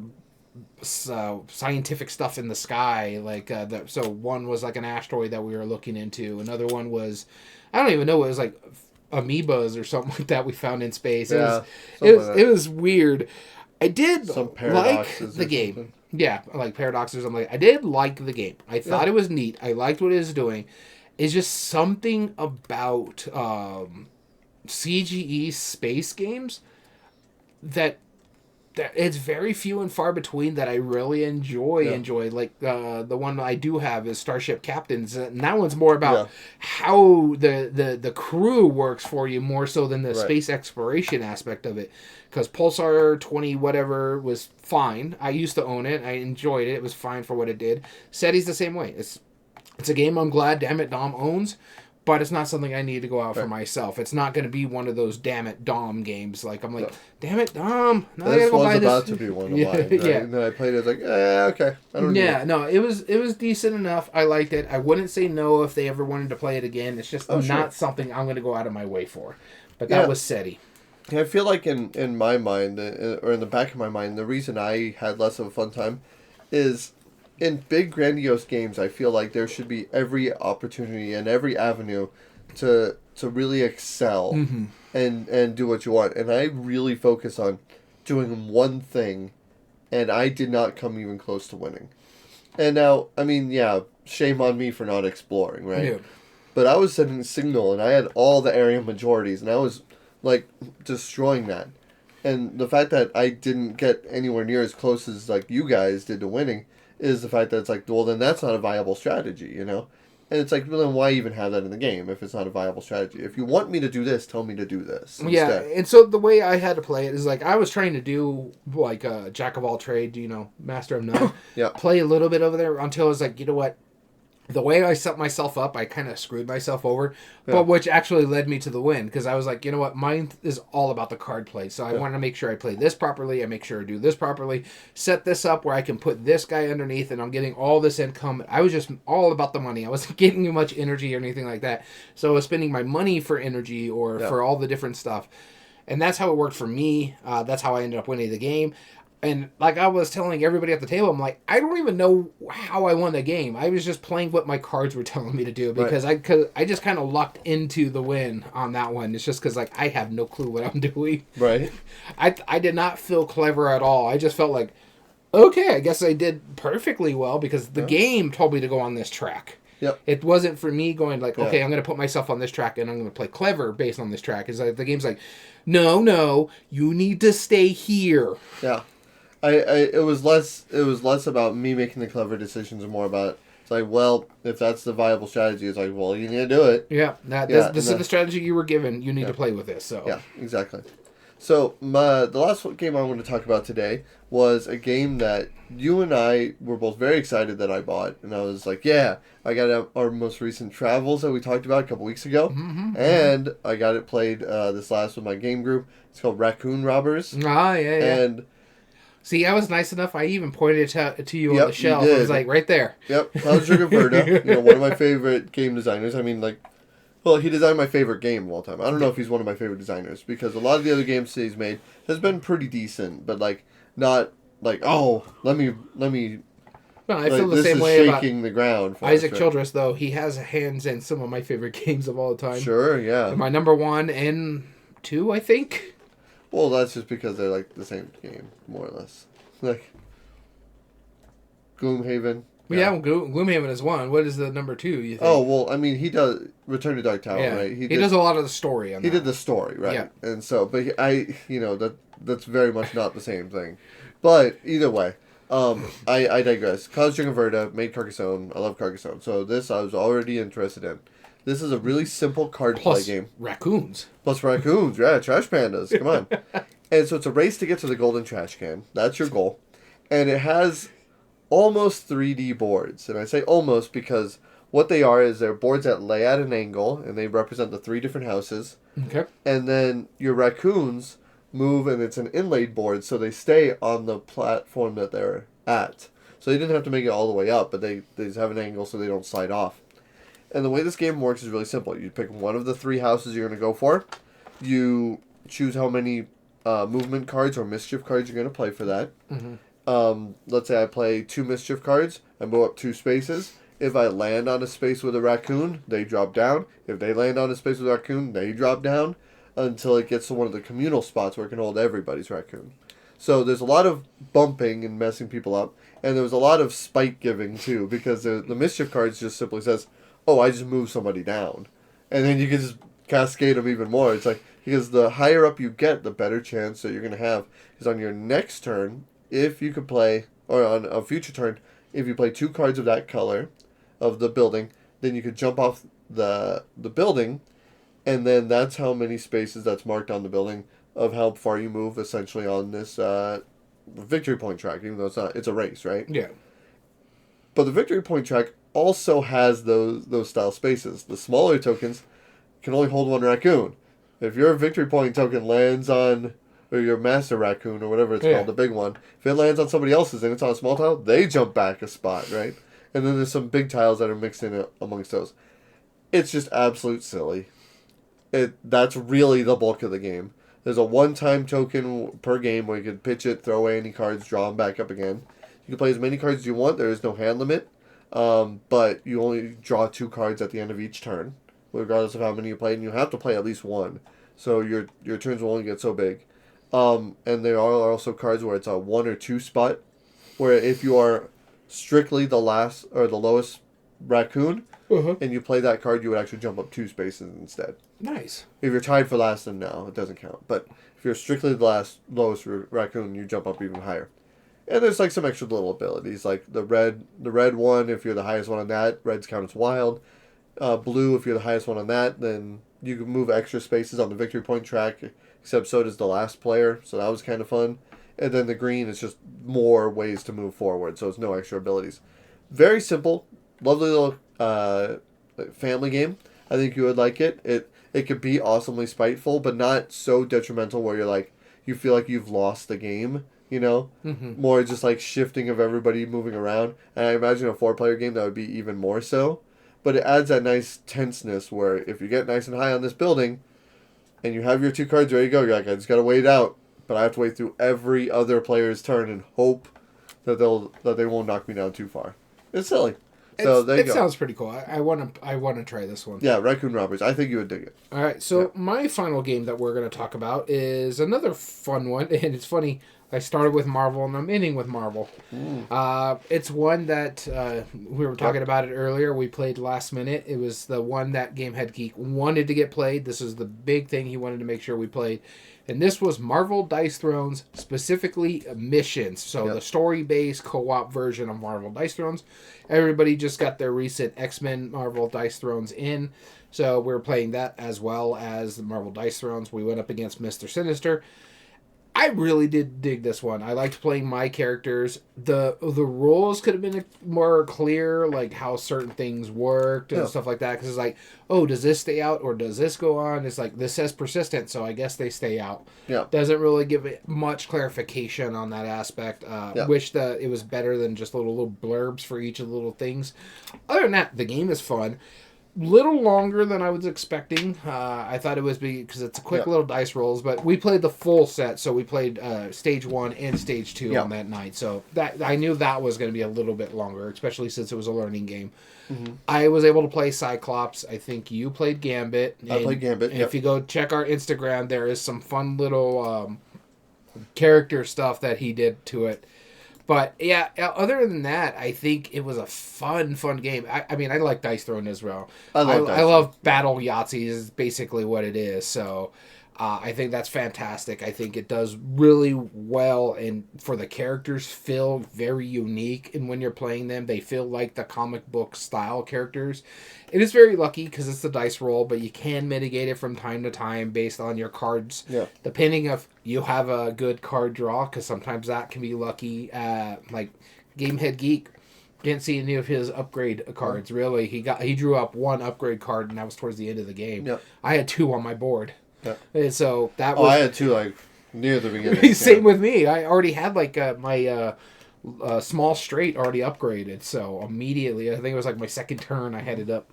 scientific stuff in the sky, like so one was like an asteroid that we were looking into, another one was, I don't even know, it was like amoebas or something like that we found in space. It was weird. I did like the game. Something. Yeah, like paradoxes. I did like the game. I thought it was neat. I liked what it was doing. It's just something about CGE space games that it's very few and far between that I really enjoy. Like the one I do have is Starship Captains, and that one's more about how the crew works for you more so than the space exploration aspect of it. Because Pulsar 20 whatever was fine. I used to own it. I enjoyed it. It was fine for what it did. SETI's the same way. It's a game I'm glad Damn It Dom owns, but it's not something I need to go out for myself. It's not going to be one of those Damn It Dom games. Like, I'm like, damn it, Dom. Now I gotta go buy this. This was about to be one of mine. Right? And then I played it, like, okay. I don't need it. No, it was decent enough. I liked it. I wouldn't say no if they ever wanted to play it again. It's just not something I'm going to go out of my way for. But that was SETI. I feel like in my mind, or in the back of my mind, the reason I had less of a fun time is... in big, grandiose games, I feel like there should be every opportunity and every avenue to really excel and do what you want. And I really focus on doing one thing, and I did not come even close to winning. And now, I mean, shame on me for not exploring, right? Yeah. But I was sending a signal, and I had all the area majorities, and I was, like, destroying that. And the fact that I didn't get anywhere near as close as, like, you guys did to winning... is the fact that it's like, well, then that's not a viable strategy, you know? And it's like, well, then why even have that in the game if it's not a viable strategy? If you want me to do this, tell me to do this instead. Yeah, and so the way I had to play it is like, I was trying to do, like, jack of all trades, master of none. Play a little bit over there until I was like, you know what? the way I set myself up, I kind of screwed myself over, Yeah. but which actually led me to the win because I was like, you know what, mine is all about the card play. So I want to make sure I play this properly. I make sure I do this properly. Set this up where I can put this guy underneath, and I'm getting all this income. I was just all about the money. I wasn't getting much energy or anything like that. So I was spending my money for energy or for all the different stuff, and that's how it worked for me. That's how I ended up winning the game. And like I was telling everybody at the table, I'm like, I don't even know how I won the game. I was just playing what my cards were telling me to do because I just kind of lucked into the win on that one. It's just because like I have no clue what I'm doing. Right. I did not feel clever at all. I just felt like, okay, I guess I did perfectly well because the game told me to go on this track. Yep. It wasn't for me going like, okay, I'm going to put myself on this track and I'm going to play clever based on this track. It's like the game's like, no, you need to stay here. Yeah. It was less about me making the clever decisions and more about it's like, well, if that's the viable strategy, it's like, well, you need to do it. Yeah, this is the strategy you were given. You need to play with this. So yeah, exactly. So the last game I want to talk about today was a game that you and I were both very excited that I bought, and I was like, yeah, I got our most recent travels that we talked about a couple weeks ago, and I got it played this last with my game group. It's called Raccoon Robbers. Ah, yeah. And see, I was nice enough. I even pointed it to you on the shelf. You did. I was like, right there. Yep, Chits Giggles, one of my favorite game designers. I mean, like, well, he designed my favorite game of all time. I don't know if he's one of my favorite designers because a lot of the other games that he's made has been pretty decent, but like not like let me. No, I feel the same way about shaking the ground. Isaac Childress, though. He has hands in some of my favorite games of all time. Sure, yeah. My number 1 and 2, I think. Well, that's just because they're like the same game, more or less. Like Gloomhaven. Yeah, Gloomhaven is 1. What is the number 2, you think? Oh, well, I mean, he does Return to Dark Tower, right? He does a lot of the story on that. He did the story, right? Yeah. And so, but that's very much not the same thing. But either way, I digress. Chits Giggles made Carcassonne. I love Carcassonne. So this I was already interested in. This is a really simple card play game. Raccoons. Plus raccoons, yeah, trash pandas. Come on. And so it's a race to get to the golden trash can. That's your goal. And it has almost 3D boards. And I say almost because what they are is they're boards that lay at an angle, and they represent the 3 different houses. Okay. And then your raccoons move, and it's an inlaid board, so they stay on the platform that they're at. So they didn't have to make it all the way up, but they just have an angle so they don't slide off. And the way this game works is really simple. You pick one of the 3 houses you're going to go for. You choose how many movement cards or mischief cards you're going to play for that. Mm-hmm. Let's say I play 2 mischief cards. I move up 2 spaces. If I land on a space with a raccoon, they drop down. If they land on a space with a raccoon, they drop down until it gets to one of the communal spots where it can hold everybody's raccoon. So there's a lot of bumping and messing people up. And there was a lot of spike giving, too, because the mischief cards just simply says, oh, I just moved somebody down. And then you can just cascade them even more. It's like, because the higher up you get, the better chance that you're going to have is on your next turn, if you could play, or on a future turn, if you play 2 cards of that color, of the building, then you could jump off the building, and then that's how many spaces that's marked on the building of how far you move, essentially, on this victory point track, even though it's a race, right? Yeah. But the victory point track also has those style spaces. The smaller tokens can only hold 1 raccoon. If your victory point token lands on, or your master raccoon, or whatever it's called, the big one, if it lands on somebody else's and it's on a small tile, they jump back a spot, right? And then there's some big tiles that are mixed in amongst those. It's just absolute silly. That's really the bulk of the game. There's a one-time token per game where you can pitch it, throw away any cards, draw them back up again. You can play as many cards as you want. There is no hand limit. But you only draw 2 cards at the end of each turn, regardless of how many you play, and you have to play at least 1. So your turns will only get so big. And there are also cards where it's a 1 or 2 spot, where if you are strictly the last or the lowest raccoon, and you play that card, you would actually jump up 2 spaces instead. Nice. If you're tied for last, then no, it doesn't count. But if you're strictly the lowest raccoon, you jump up even higher. And there's like some extra little abilities, like the red one. If you're the highest one on that, reds count as wild. Blue, if you're the highest one on that, then you can move extra spaces on the victory point track. Except so does the last player, so that was kind of fun. And then the green is just more ways to move forward, so it's no extra abilities. Very simple, lovely little family game. I think you would like it. It could be awesomely spiteful, but not so detrimental where you're like you feel like you've lost the game. You know, more just like shifting of everybody moving around. And I imagine a 4-player game that would be even more so. But it adds that nice tenseness where if you get nice and high on this building, and you have your 2 cards ready to go, you're like, I just gotta wait it out. But I have to wait through every other player's turn and hope that they won't knock me down too far. It's silly. So there you go. It sounds pretty cool. I want to try this one. Yeah, Raccoon Robbers. I think you would dig it. All right, so my final game that we're going to talk about is another fun one, and it's funny. I started with Marvel, and I'm ending with Marvel. It's one that we were talking about it earlier. We played last minute. It was the one that Gamehead Geek wanted to get played. This is the big thing he wanted to make sure we played. And this was Marvel Dice Thrones, specifically Missions. So the story-based co-op version of Marvel Dice Thrones. Everybody just got their recent X-Men Marvel Dice Thrones in. So we were playing that as well as the Marvel Dice Thrones. We went up against Mr. Sinister. I really did dig this one. I liked playing my characters. The rules could have been more clear, like how certain things worked and stuff like that. Because it's like, oh, does this stay out or does this go on? It's like, this says persistent, so I guess they stay out. Yeah. Doesn't really give it much clarification on that aspect. Wish that it was better than just little blurbs for each of the little things. Other than that, the game is fun. Little longer than I was expecting. I thought it was because it's a quick little dice rolls, but we played the full set, so we played stage 1 and stage 2 on that night. So that I knew that was going to be a little bit longer, especially since it was a learning game. I was able to play Cyclops. I think you played Gambit. I played Gambit. And if you go check our Instagram, there is some fun little character stuff that he did to it. But, yeah, other than that, I think it was a fun game. I mean, I like Dice Throne as well. I love Battle Yahtzee is basically what it is. So, I think that's fantastic. I think it does really well, and for the characters feel very unique. And when you're playing them, they feel like the comic book style characters. It is very lucky because it's the dice roll, but you can mitigate it from time to time based on your cards. Yeah. Depending if you have a good card draw, because sometimes that can be lucky. Like Gamehead Geek didn't see any of his upgrade cards really. He drew up 1 upgrade card, and that was towards the end of the game. Yep. I had 2 on my board. Yeah. And so that was. I had 2 like near the beginning. Same with me. I already had like my. Small straight already upgraded, so immediately I think it was like my second turn I had it up.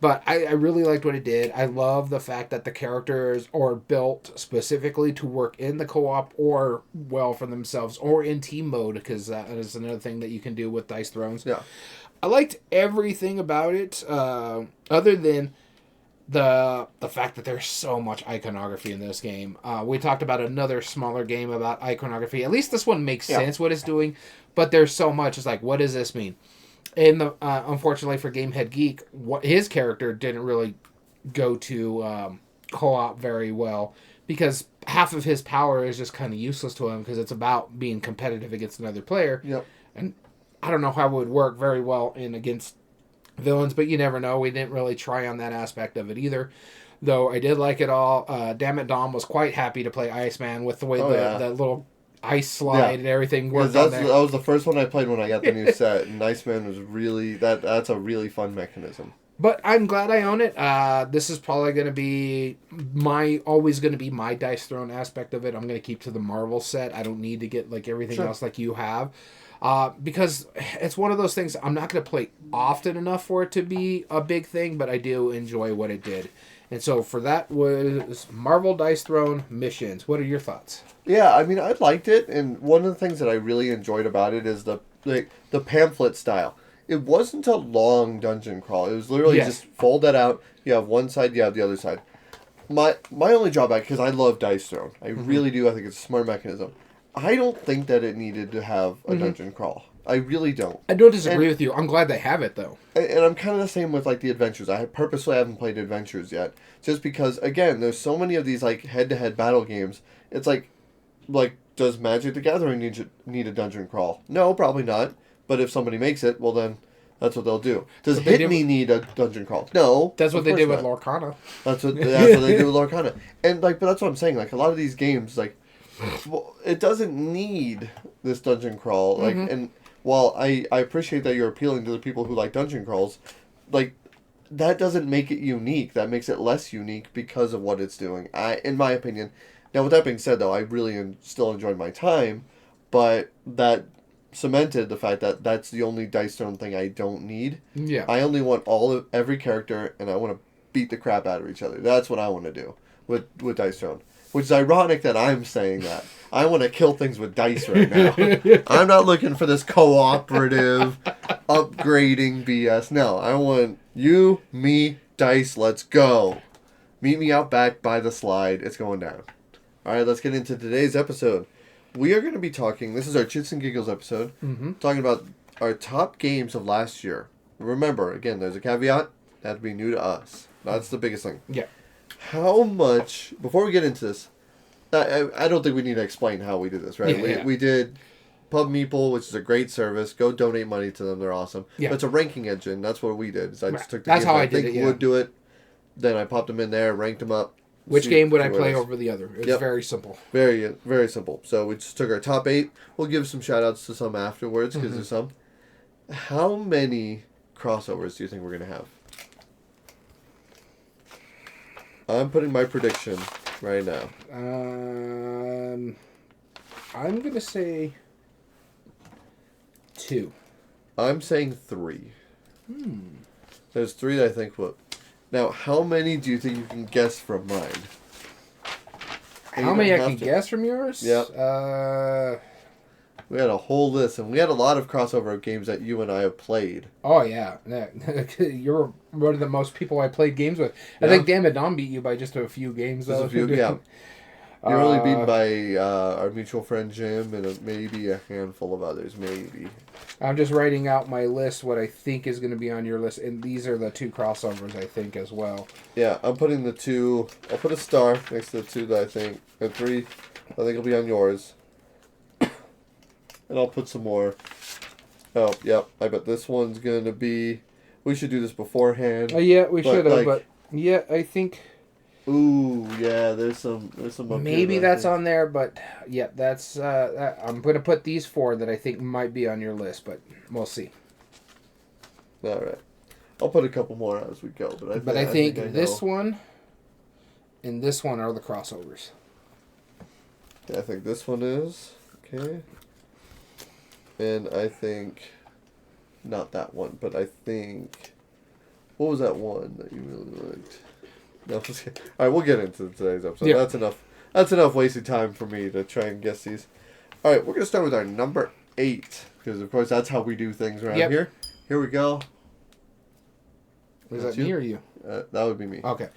But I really liked what it did. I love the fact that the characters are built specifically to work in the co-op or well for themselves or in team mode, because that is another thing that you can do with Dice Thrones. Yeah, I liked everything about it other than the fact that there's so much iconography in this game. We talked about another smaller game about iconography. At least this one makes sense what it's doing, but there's so much. It's like, what does this mean? And unfortunately for Gamehead Geek, his character didn't really go to co-op very well because half of his power is just kind of useless to him because it's about being competitive against another player. Yep. And I don't know how it would work very well against villains, but you never know. We didn't really try on that aspect of it either, though I did like it all. Damn it, Dom was quite happy to play Iceman with the way the little ice slide and everything worked on there. That was the first one I played when I got the new set, and Iceman was really that's a really fun mechanism. But I'm glad I own it. This is probably going to be always going to be my Dice Throne aspect of it. I'm going to keep to the Marvel set. I don't need to get like everything else like you have. Because it's one of those things I'm not going to play often enough for it to be a big thing, but I do enjoy what it did. And so for that was Marvel Dice Throne Missions. What are your thoughts? Yeah, I mean, I liked it, and one of the things that I really enjoyed about it is the pamphlet style. It wasn't a long dungeon crawl. It was literally just fold that out. You have one side, you have the other side. My only drawback, because I love Dice Throne. I really do. I think it's a smart mechanism. I don't think that it needed to have a dungeon crawl. I really don't. I don't disagree with you. I'm glad they have it, though. And I'm kind of the same with, like, the Adventures. I purposely haven't played Adventures yet. Just because, again, there's so many of these, like, head-to-head battle games. It's like, does Magic the Gathering need a dungeon crawl? No, probably not. But if somebody makes it, well, then that's what they'll do. Does Hit Me need a dungeon crawl? No. That's what they did with Lorcana. That's what they did with Lorcana. And, like, but that's what I'm saying. Like, a lot of these games, like, well, it doesn't need this dungeon crawl. Like, and while I appreciate that you're appealing to the people who like dungeon crawls, like, that doesn't make it unique. That makes it less unique because of what it's doing. In my opinion. Now, with that being said, though, I really still enjoyed my time, but that cemented the fact that that's the only dice throne thing I don't need. Yeah. I only want every character, and I want to beat the crap out of each other. That's what I want to do with dice throne. Which is ironic that I'm saying that. I want to kill things with dice right now. I'm not looking for this cooperative, upgrading BS. No, I want you, me, dice, let's go. Meet me out back by the slide. It's going down. Alright, let's get into today's episode. We are going to be talking, this is our Chits and Giggles episode, talking about our top games of last year. Remember, again, there's a caveat, that had to be new to us. That's the biggest thing. Yeah. How much, before we get into this, I don't think we need to explain how we did this, right? We did Pub Meeple, which is a great service. Go donate money to them; they're awesome. Yeah. But it's a ranking engine. That's what we did. I just took the That's games how I did think it. Yeah. would do it. Then I popped them in there, ranked them up. Which game would I play over the other? It's very simple. Very, very simple. So we just took our top 8. We'll give some shout outs to some afterwards because there's some. How many crossovers do you think we're gonna have? I'm putting my prediction right now. I'm going to say 2. I'm saying 3. There's 3 that I think will. Now, how many do you think you can guess from mine? How many I can guess from yours? Yeah. We had a whole list, and we had a lot of crossover games that you and I have played. Oh, yeah. You're one of the most people I played games with. I think G.A.M.E.R beat you by just a few games, though. Just a few, yeah. You're only beaten by our mutual friend Jim and maybe a handful of others, maybe. I'm just writing out my list, what I think is going to be on your list, and these are the 2 crossovers, I think, as well. Yeah, I'm putting the 2... I'll put a star next to the 2 that I think... And 3, I think will be on yours. And I'll put some more. Oh, yep. I bet this one's going to be... We should do this beforehand. Yeah, we should have, but... Yeah, I think... Ooh, yeah, there's some maybe that's on there, but... Yeah, that's... I'm going to put these 4 that I think might be on your list, but we'll see. Alright. I'll put a couple more as we go, but I think this one and this one are the crossovers. Yeah, I think this one is. Okay. And I think... Not that one, but I think... What was that one that you really liked? No, alright, we'll get into today's episode. Yeah. That's enough wasted time for me to try and guess these. Alright, we're going to start with our number 8. Because, of course, that's how we do things around here. Here we go. Was that me or you? That would be me. Okay.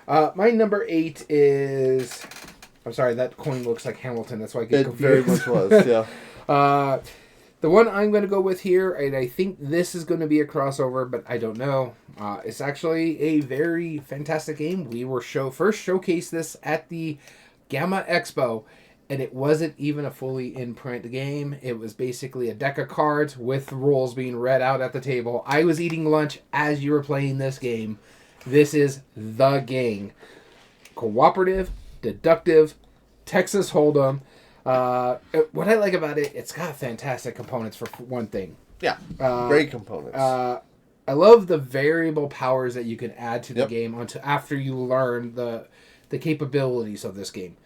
My number 8 is... I'm sorry, that coin looks like Hamilton. That's why I get confused. It very much was, yeah. The one I'm going to go with here, and I think this is going to be a crossover, but I don't know. It's actually a very fantastic game. We were first showcased this at the Gamma Expo, and it wasn't even a fully in-print game. It was basically a deck of cards with rules being read out at the table. I was eating lunch as you were playing this game. This is the game. Cooperative, deductive, Texas Hold'em. What I like about it, it's got fantastic components for one thing. Yeah, great components. I love the variable powers that you can add to the game after you learn the capabilities of this game.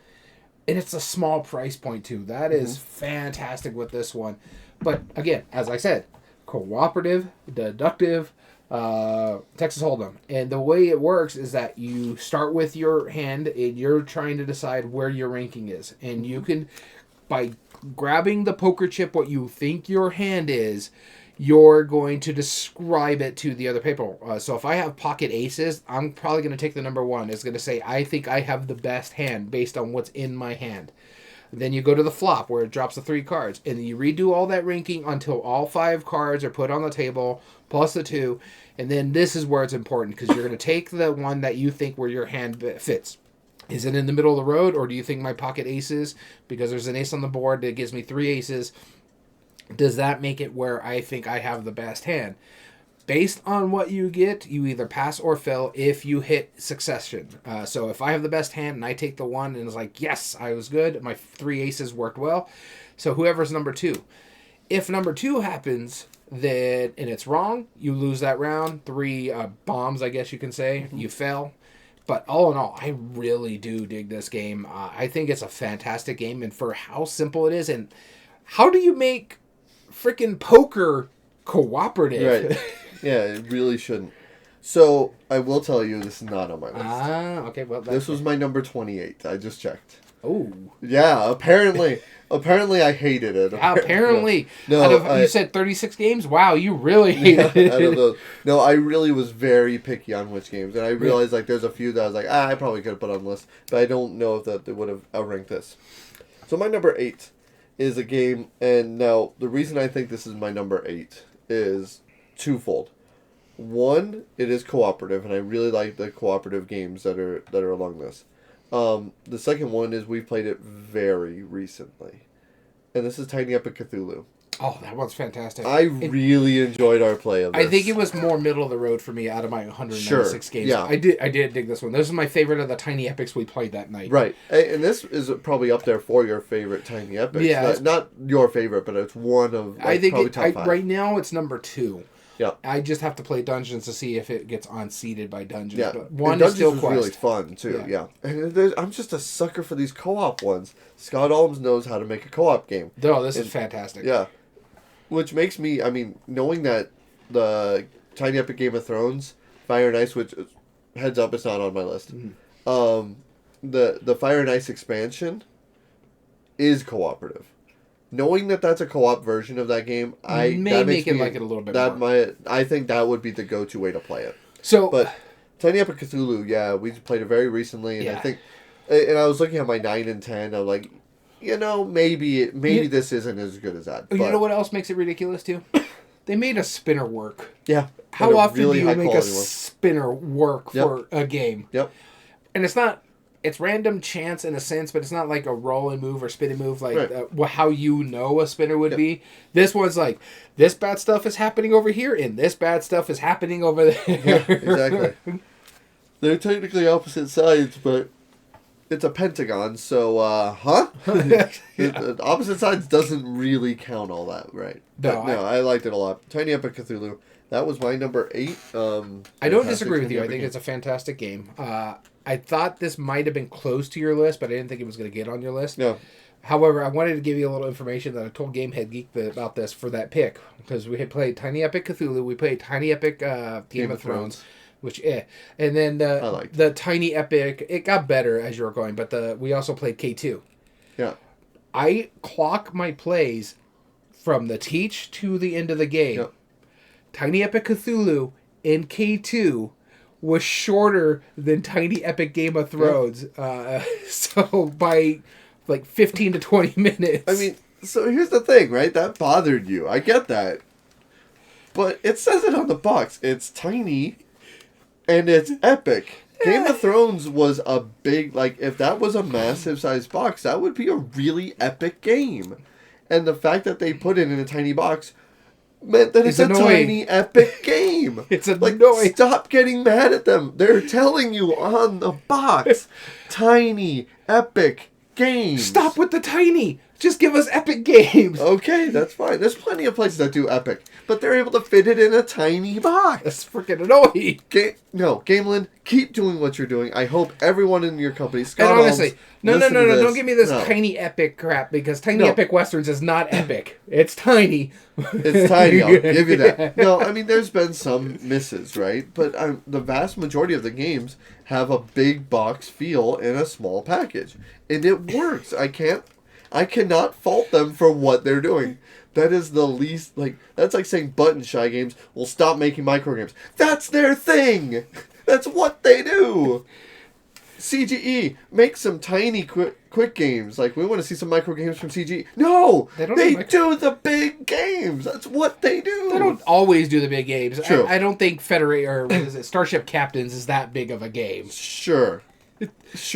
And it's a small price point, too. That is fantastic with this one. But, again, as I said, cooperative, deductive, Texas Hold'em. And the way it works is that you start with your hand and you're trying to decide where your ranking is. And you can, by grabbing the poker chip, what you think your hand is, you're going to describe it to the other people. So if I have pocket aces, I'm probably going to take the number 1. It's going to say, I think I have the best hand based on what's in my hand. Then you go to the flop where it drops the 3 cards. And you redo all that ranking until all 5 cards are put on the table, plus the 2. And then this is where it's important, because you're going to take the one that you think where your hand fits. Is it in the middle of the road, or do you think my pocket aces, because there's an ace on the board that gives me 3 aces, does that make it where I think I have the best hand? Based on what you get, you either pass or fail if you hit succession. So if I have the best hand and I take the 1 and it's like, yes, I was good, my 3 aces worked well, so whoever's number 2. If number 2 happens, then and it's wrong, you lose that round. 3 bombs, I guess you can say. You fail. But all in all, I really do dig this game. I think it's a fantastic game, and for how simple it is, and how do you make freaking poker cooperative? Right. Yeah, it really shouldn't. So, I will tell you, this is not on my list. Okay. Well, this was my number 28. I just checked. Oh. Yeah, apparently I hated it. Apparently. No, you said 36 games? Wow, you really hated it. Out of those. No, I really was very picky on which games. And I realized, like, there's a few that I was like, I probably could have put on the list. But I don't know if that they would have outranked this. So my number 8 is a game. And now, the reason I think this is my number 8 is twofold. One, it is cooperative. And I really like the cooperative games that are along this. The second one is we played it very recently. And this is Tiny Epic Cthulhu. Oh, that one's fantastic. I really enjoyed our play of this. I think it was more middle of the road for me out of my 196 games. Yeah. I did dig this one. This is my favorite of the Tiny Epics we played that night. Right. And this is probably up there for your favorite Tiny Epics. Yeah. Not your favorite, but it's one of, like, I think probably top 5. right now it's number 2. Yeah. I just have to play Dungeons to see if it gets unseated by Dungeons. Yeah. But one and is still Dungeons was really fun, too. Yeah. And I'm just a sucker for these co-op ones. Scott Alms knows how to make a co-op game. No, this is fantastic. Yeah. Which makes me, knowing that the Tiny Epic Game of Thrones, Fire and Ice, which, heads up, it's not on my list. Mm-hmm. The Fire and Ice expansion is cooperative. Knowing that that's a co-op version of that game, like it a little bit more. I think that would be the go-to way to play it. So, but Tiny Epic Cthulhu, yeah, we played it very recently, and I think, and I was looking at my 9 and 10, I'm like, maybe this isn't as good as that. But, you know what else makes it ridiculous too? They made a spinner work. Yeah. How often do you make a spinner work for a game? Yep. And it's random chance in a sense, but it's not like a roll and move or spin and move like how a spinner would be. This one's like, this bad stuff is happening over here, and this bad stuff is happening over there. Yeah, exactly. They're technically opposite sides, but it's a pentagon, so, The opposite sides doesn't really count all that, right? But I liked it a lot. Tiny Epic Cthulhu. That was my number 8. I don't disagree with you. I think it's a fantastic game. I thought this might have been close to your list, but I didn't think it was going to get on your list. No. However, I wanted to give you a little information that I told Gamehead Geek about this for that pick, because we had played Tiny Epic Cthulhu, we played Tiny Epic Game of Thrones, which and then the Tiny Epic, it got better as you were going, but we also played K2. Yeah. I clock my plays from the teach to the end of the game. Yep. Tiny Epic Cthulhu in K2 was shorter than Tiny Epic Game of Thrones. Yep. So by like 15 to 20 minutes. So here's the thing, right? That bothered you. I get that. But it says it on the box. It's tiny and it's epic. Game of Thrones was a big, if that was a massive size box, that would be a really epic game. And the fact that they put it in a tiny box meant that it's a tiny epic game. It's annoying. Stop getting mad at them. They're telling you on the box, tiny epic games. Stop with the tiny. Just give us epic games. Okay, that's fine. There's plenty of places that do epic, but they're able to fit it in a tiny box. That's freaking annoying. Gameland, keep doing what you're doing. I hope everyone in your company, Scott and honestly, no, don't give me this No. tiny epic crap, because Tiny Epic Westerns is not epic. It's tiny. It's tiny, I'll give you that. No, there's been some misses, right? But the vast majority of the games have a big box feel in a small package. And it works. I cannot fault them for what they're doing. That is the least, that's like saying Button Shy Games will stop making micro games. That's their thing! That's what they do! CGE, make some tiny quick games. We want to see some micro games from CGE. No! They do the big games! That's what they do! They don't always do the big games. True. I don't think Starship Captains is that big of a game. Sure.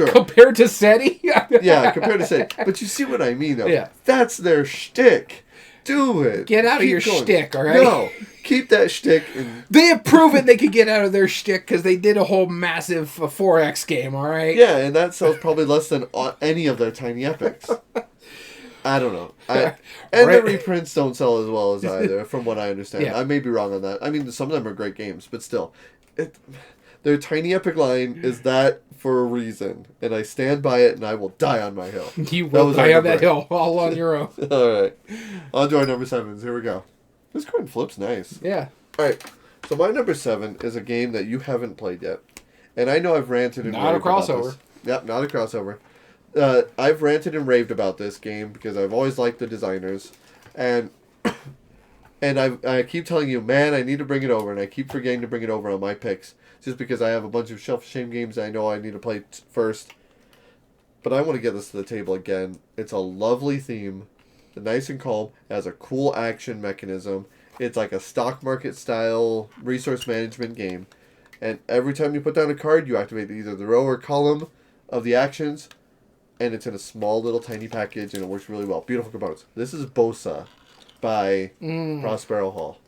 Compared to SETI? Yeah, compared to SETI. But you see what I mean, though. Yeah. That's their shtick. Do it. Get out of your shtick, all right? No. Keep that shtick. They have proven they could get out of their shtick because they did a whole massive 4X game, all right? Yeah, and that sells probably less than any of their tiny epics. I don't know. And the reprints don't sell as well as either, from what I understand. Yeah. I may be wrong on that. I mean, some of them are great games, but still. Their Tiny Epic line is that for a reason, and I stand by it, and I will die on my hill. You will die on that hill, all on your own. All right. On to our number 7s. Here we go. This coin flip's nice. Yeah. All right. So my number 7 is a game that you haven't played yet. And I know I've ranted and not raved a crossover. about this. Yep, not a crossover. I've ranted and raved about this game because I've always liked the designers. And I keep telling you, man, I need to bring it over. And I keep forgetting to bring it over on my picks. Just because I have a bunch of Shelf of Shame games that I know I need to play first. But I want to get this to the table again. It's a lovely theme. Nice and calm. It has a cool action mechanism. It's like a stock market style resource management game. And every time you put down a card, you activate either the row or column of the actions. And it's in a small little tiny package and it works really well. Beautiful components. This is Bosa by Prospero Hall.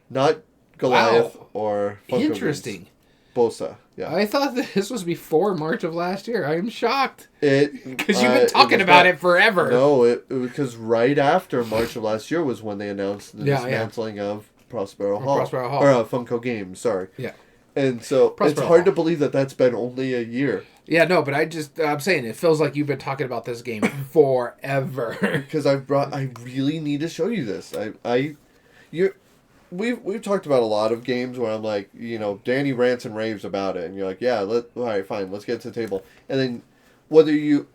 Not Goliath or Funko Interesting. Games. Bosa, yeah. I thought this was before March of last year. I am shocked. Because you've been talking about it forever. No, because right after March of last year was when they announced the dismantling of Prospero Hall. Prospero Hall. Or Funko Games, sorry. Yeah. And so Prospero it's hard Hall. to believe that that's been only a year. Yeah, no, but I'm saying it feels like you've been talking about this game forever. Because I really need to show you this. We've talked about a lot of games where I'm like, Danny rants and raves about it, and you're like, yeah, all right, fine, let's get to the table. And then whether you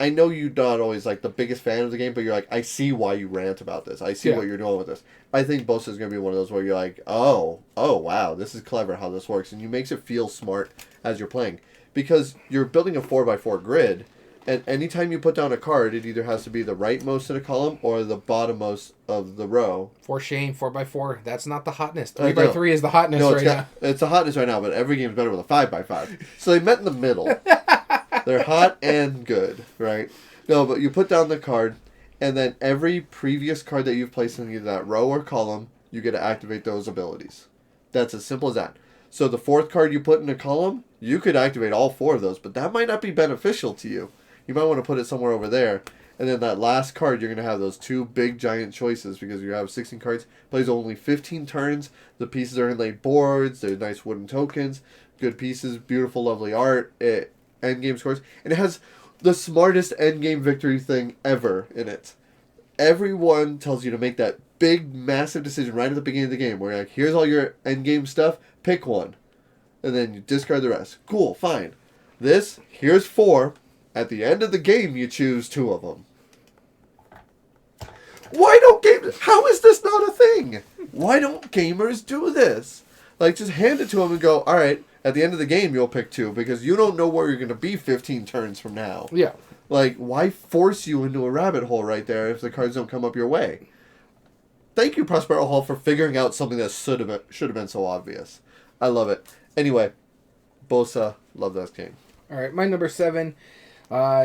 I know you're not always like the biggest fan of the game, but you're like, I see why you rant about this. I see what you're doing with this. I think Bosa is gonna be one of those where you're like, oh wow, this is clever how this works, and you makes it feel smart as you're playing because you're building a 4x4 grid. And anytime you put down a card, it either has to be the rightmost in a column or the bottommost of the row. For shame, 4x4, that's not the hotness. 3x3 is the hotness now. It's the hotness right now, but every game's better with a 5x5. So they met in the middle. They're hot and good, right? No, but you put down the card, and then every previous card that you've placed in either that row or column, you get to activate those abilities. That's as simple as that. So the fourth card you put in a column, you could activate all 4 of those, but that might not be beneficial to you. You might want to put it somewhere over there. And then that last card, you're going to have those 2 big giant choices because you have 16 cards. Plays only 15 turns. The pieces are inlaid boards. They're nice wooden tokens. Good pieces. Beautiful, lovely art. Endgame scores. And it has the smartest endgame victory thing ever in it. Everyone tells you to make that big, massive decision right at the beginning of the game where you're like, here's all your endgame stuff. Pick one. And then you discard the rest. Cool, fine. Here's 4. At the end of the game, you choose 2 of them. How is this not a thing? Why don't gamers do this? Just hand it to them and go, all right, at the end of the game, you'll pick 2 because you don't know where you're going to be 15 turns from now. Yeah. Why force you into a rabbit hole right there if the cards don't come up your way? Thank you, Prospero Hall, for figuring out something that should have been so obvious. I love it. Anyway, Bosa, love that game. All right, my number 7...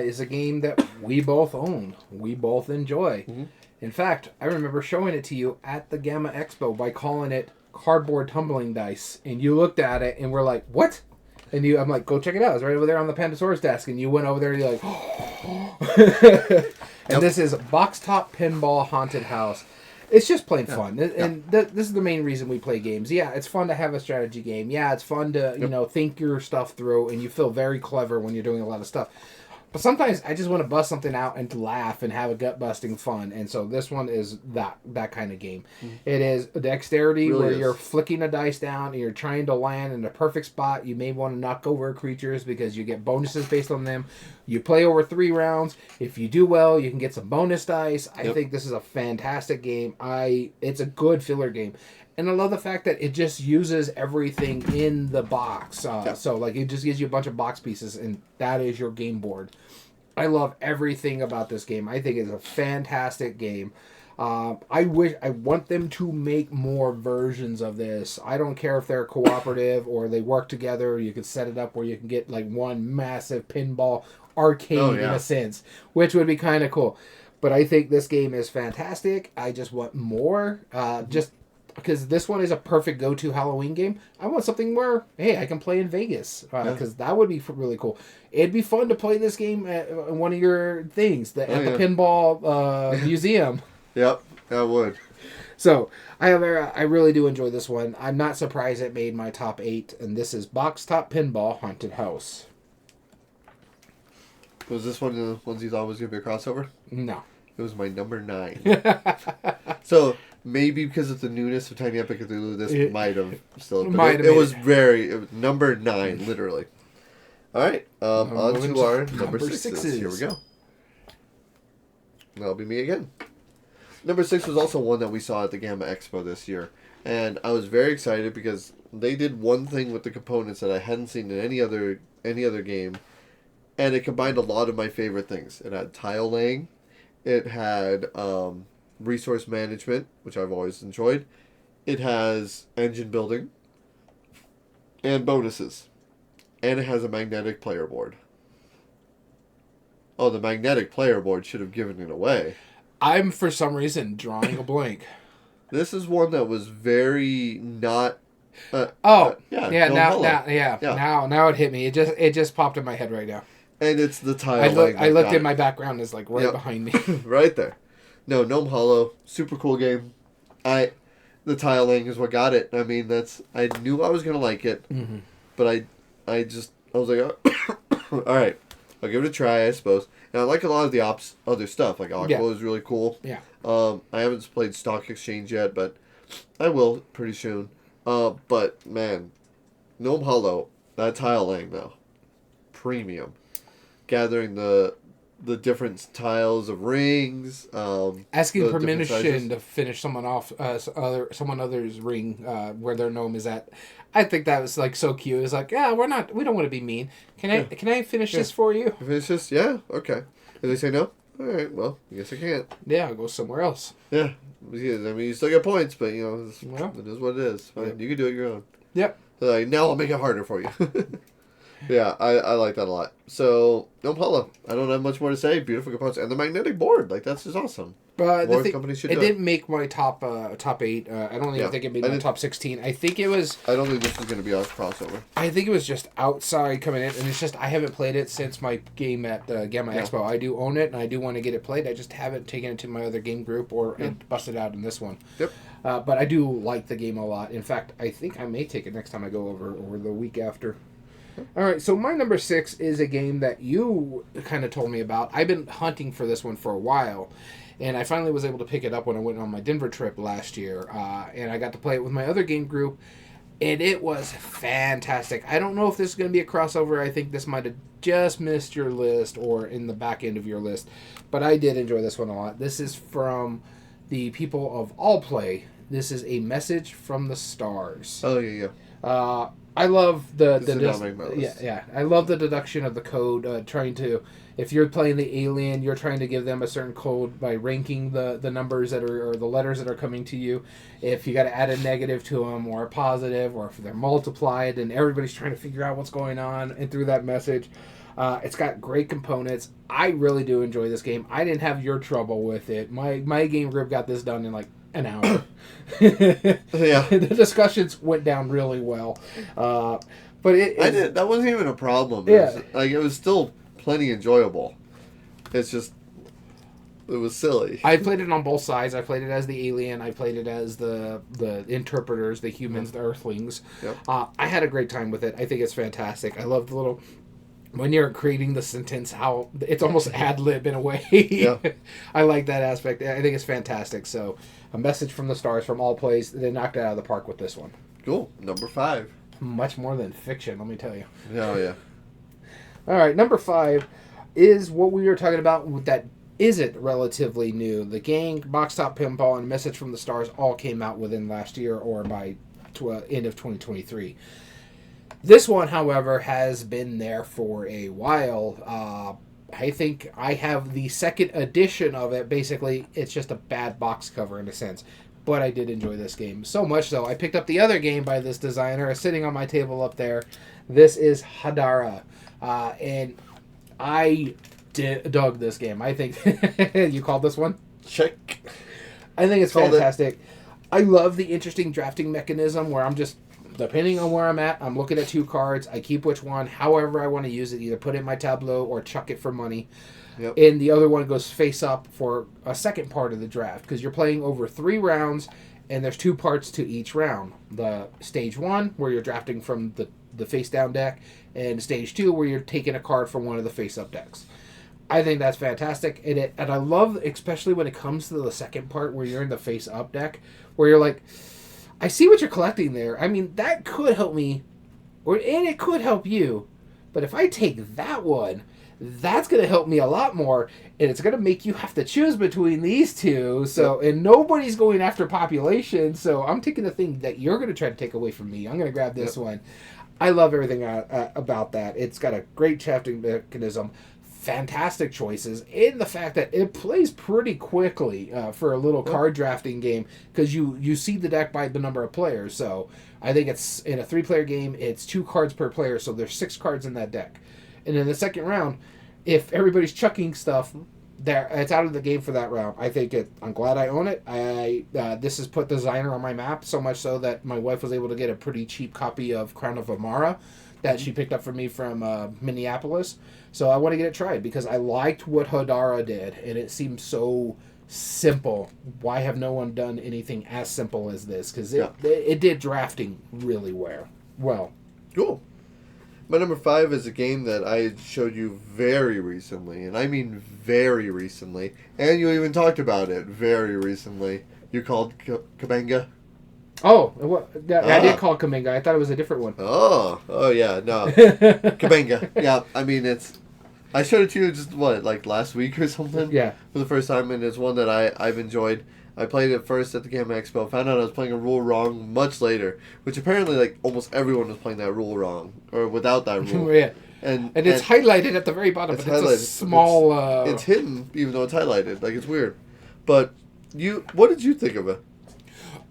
is a game that we both own. We both enjoy. Mm-hmm. In fact, I remember showing it to you at the Gamma Expo by calling it Cardboard Tumbling Dice. And you looked at it and were like, what? And I'm like, go check it out. It's right over there on the Pandasaurus desk. And you went over there and you're like, and this is Box Top Pinball Haunted House. It's just plain fun. And this is the main reason we play games. Yeah, it's fun to have a strategy game. Yeah, it's fun to, think your stuff through. And you feel very clever when you're doing a lot of stuff. But sometimes I just want to bust something out and laugh and have a gut-busting fun. And so this one is that kind of game. Mm-hmm. It is dexterity where you're flicking a dice down and you're trying to land in the perfect spot. You may want to knock over creatures because you get bonuses based on them. You play over 3 rounds. If you do well, you can get some bonus dice. I think this is a fantastic game. It's a good filler game. And I love the fact that it just uses everything in the box. So, it just gives you a bunch of box pieces, and that is your game board. I love everything about this game. I think it's a fantastic game. I want them to make more versions of this. I don't care if they're cooperative or they work together. You could set it up where you can get, one massive pinball arcade in a sense, which would be kind of cool. But I think this game is fantastic. I just want more. because this one is a perfect go-to Halloween game. I want something where, hey, I can play in Vegas, because that would be really cool. It'd be fun to play this game at one of your things, the pinball museum. Yep, that would. So, I really do enjoy this one. I'm not surprised it made my top 8, and this is Box Top Pinball Haunted House. Was this one of the ones you thought was going to be a crossover? No. It was my number 9. So, maybe because of the newness of Tiny Epic Cthulhu, this might have still... It was number 9, literally. Alright, on to our number 6s. Here we go. That'll be me again. Number 6 was also one that we saw at the G.A.M.E.R Expo this year. And I was very excited because they did one thing with the components that I hadn't seen in any other game. And it combined a lot of my favorite things. It had tile laying. It had resource management, which I've always enjoyed. It has engine building. And bonuses. And it has a magnetic player board. Oh, the magnetic player board should have given it away. I'm, for some reason, drawing a blank. This is one that was very not... now it hit me. It just popped in my head right now. And it's the tile. I looked in my background, it's like right behind me. Right there. No, Gnome Hollow, super cool game. The tiling is what got it. I mean, I knew I was gonna like it, but I was like, all right, I'll give it a try, I suppose. And I like a lot of the other stuff. Like Aqua is really cool. Yeah. I haven't played Stock Exchange yet, but I will pretty soon. But man, Gnome Hollow, that tile laying though, premium. Gathering the different tiles of rings. Asking permission to finish someone other's ring where their gnome is at. I think that was like so cute. It's like, we don't want to be mean. Can I finish this for you? Finish this? Yeah, okay. If they say no, all right. Well, I guess I can't. Yeah, I'll go somewhere else. Yeah, I mean you still get points, but it is what it is. Fine. You can do it your own. Yep. So, like, now I'll make it harder for you. Yeah, I like that a lot. So, Gnome Hollow. I don't have much more to say. Beautiful components. And the magnetic board. Like, that's just awesome. But it didn't make my top 8. I don't even think it made my top 16. I think it was... I don't think this was going to be a crossover. I think it was just outside coming in. And it's just, I haven't played it since my game at G.A.M.E.R Expo. I do own it, and I do want to get it played. I just haven't taken it to my other game group or busted out in this one. Yep. But I do like the game a lot. In fact, I think I may take it next time I go over or the week after. All right, so my number 6 is a game that you kind of told me about. I've been hunting for this one for a while, and I finally was able to pick it up when I went on my Denver trip last year, and I got to play it with my other game group, and it was fantastic. I don't know if this is going to be a crossover. I think this might have just missed your list or in the back end of your list, but I did enjoy this one a lot. This is from the people of All Play. This is A Message from the Stars. Oh, yeah. I love the I love the deduction of the code. If you're playing the alien, you're trying to give them a certain code by ranking the numbers or the letters that are coming to you. If you got to add a negative to them or a positive, or if they're multiplied, and everybody's trying to figure out what's going on and through that message. It's got great components. I really do enjoy this game. I didn't have your trouble with it. My game group got this done in like an hour. The discussions went down really well, but that wasn't even a problem. It was still plenty enjoyable. It's just it was silly. I played it on both sides. I played it as the alien. I played it as the interpreters, the humans, the Earthlings. Yep. I had a great time with it. I think it's fantastic. I love the little. When you're creating the sentence, how it's almost ad lib in a way. Yeah. I like that aspect. I think it's fantastic. So, A Message from the Stars from All Plays. They knocked it out of the park with this one. Cool. Number 5. Much more than fiction, let me tell you. Oh, yeah. All right, number 5 is what we were talking about that isn't relatively new. The Gang, Box Top Pinball, and A Message from the Stars all came out within last year or by end of 2023. This one, however, has been there for a while. I think I have the second edition of it. Basically, it's just a bad box cover in a sense. But I did enjoy this game. So much so, I picked up the other game by this designer. It's sitting on my table up there. This is Hadara. And I dug this game. I think... You called this one? Check. I think it's fantastic. I love the interesting drafting mechanism where I'm just, depending on where I'm at, I'm looking at 2 cards. I keep which one, however I want to use it, either put it in my tableau or chuck it for money. Yep. And the other one goes face up for a second part of the draft because you're playing over 3 rounds, and there's 2 parts to each round. The stage 1, where you're drafting from the face down deck, and stage 2, where you're taking a card from one of the face up decks. I think that's fantastic, and I love, especially when it comes to the second part where you're in the face up deck, where you're like, I see what you're collecting there. I mean, that could help me, and it could help you, but if I take that one, that's going to help me a lot more, and it's going to make you have to choose between these two. So, and nobody's going after population, so I'm taking the thing that you're going to try to take away from me. I'm going to grab this one. I love everything about that. It's got a great drafting mechanism. Fantastic choices, and the fact that it plays pretty quickly for a little card drafting game because you see the deck by the number of players. So I think it's in a 3-player game, it's 2 cards per player, so there's 6 cards in that deck. And in the second round, if everybody's chucking stuff, it's out of the game for that round. I think I'm glad I own it. This has put Designer on my map so much so that my wife was able to get a pretty cheap copy of Crown of Amara that she picked up for me from Minneapolis. So I want to get it tried because I liked what Hodara did, and it seemed so simple. Why have no one done anything as simple as this? Because it did drafting really well. Cool. My number 5 is a game that I showed you very recently, and I mean very recently, and you even talked about it very recently. You called K-A.M.E.R. Oh, I did call Kaminga. I thought it was a different one. Oh yeah, no. K-A.M.E.R. Yeah, I mean, I showed it to you just, like last week or something? Yeah. For the first time, and it's one that I've enjoyed. I played it first at the G.A.M.E.R Expo, found out I was playing a rule wrong much later, which apparently, like, almost everyone was playing that rule wrong, or without that rule. Yeah. And it's highlighted at the very bottom, but it's a small... It's hidden, even though it's highlighted. Like, it's weird. But, what did you think of it?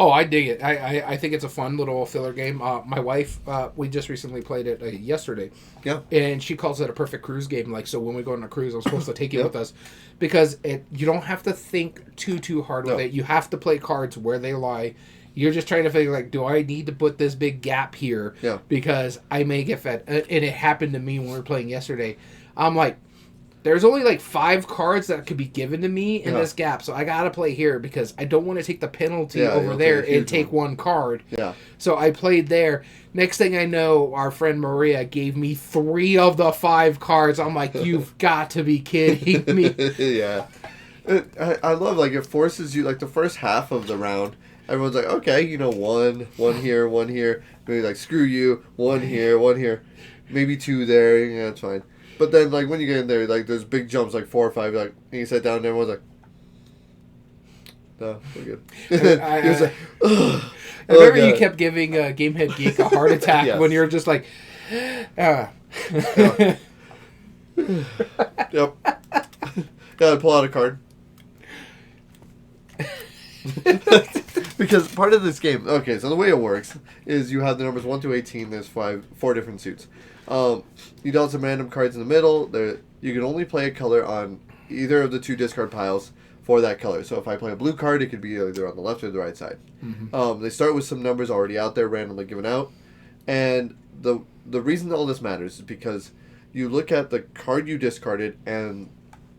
Oh, I dig it. I think it's a fun little filler game. My wife, we just recently played it yesterday. Yeah. And she calls it a perfect cruise game. Like, so when we go on a cruise, I'm supposed to take it with us. Because you don't have to think too hard with it. You have to play cards where they lie. You're just trying to figure, like, do I need to put this big gap here? Yeah. Because I may get fed. And it happened to me when we were playing yesterday. I'm like, there's only like 5 cards that could be given to me in this gap, so I gotta play here because I don't want to take the penalty over there and take one card. Yeah. So I played there. Next thing I know, our friend Maria gave me 3 of the 5 cards. I'm like, you've got to be kidding me. Yeah. I love, like, it forces you, like, the first half of the round, everyone's like, okay, one here, maybe like, screw you, one here, maybe 2 there, yeah, that's fine. But then, like, when you get in there, like, there's big jumps, like 4 or 5, like, and you sit down and everyone's like, no, we're good. He was like, ugh. I remember you kept giving Gamehead Geek a heart attack when you were just like, Yep. Gotta pull out a card. Because part of this game, okay, so the way it works is you have the numbers 1 through 18, there's 4 different suits. You dealt some random cards in the middle. You can only play a color on either of the 2 discard piles for that color. So if I play a blue card, it could be either on the left or the right side. Mm-hmm. They start with some numbers already out there, randomly given out. And the reason all this matters is because you look at the card you discarded and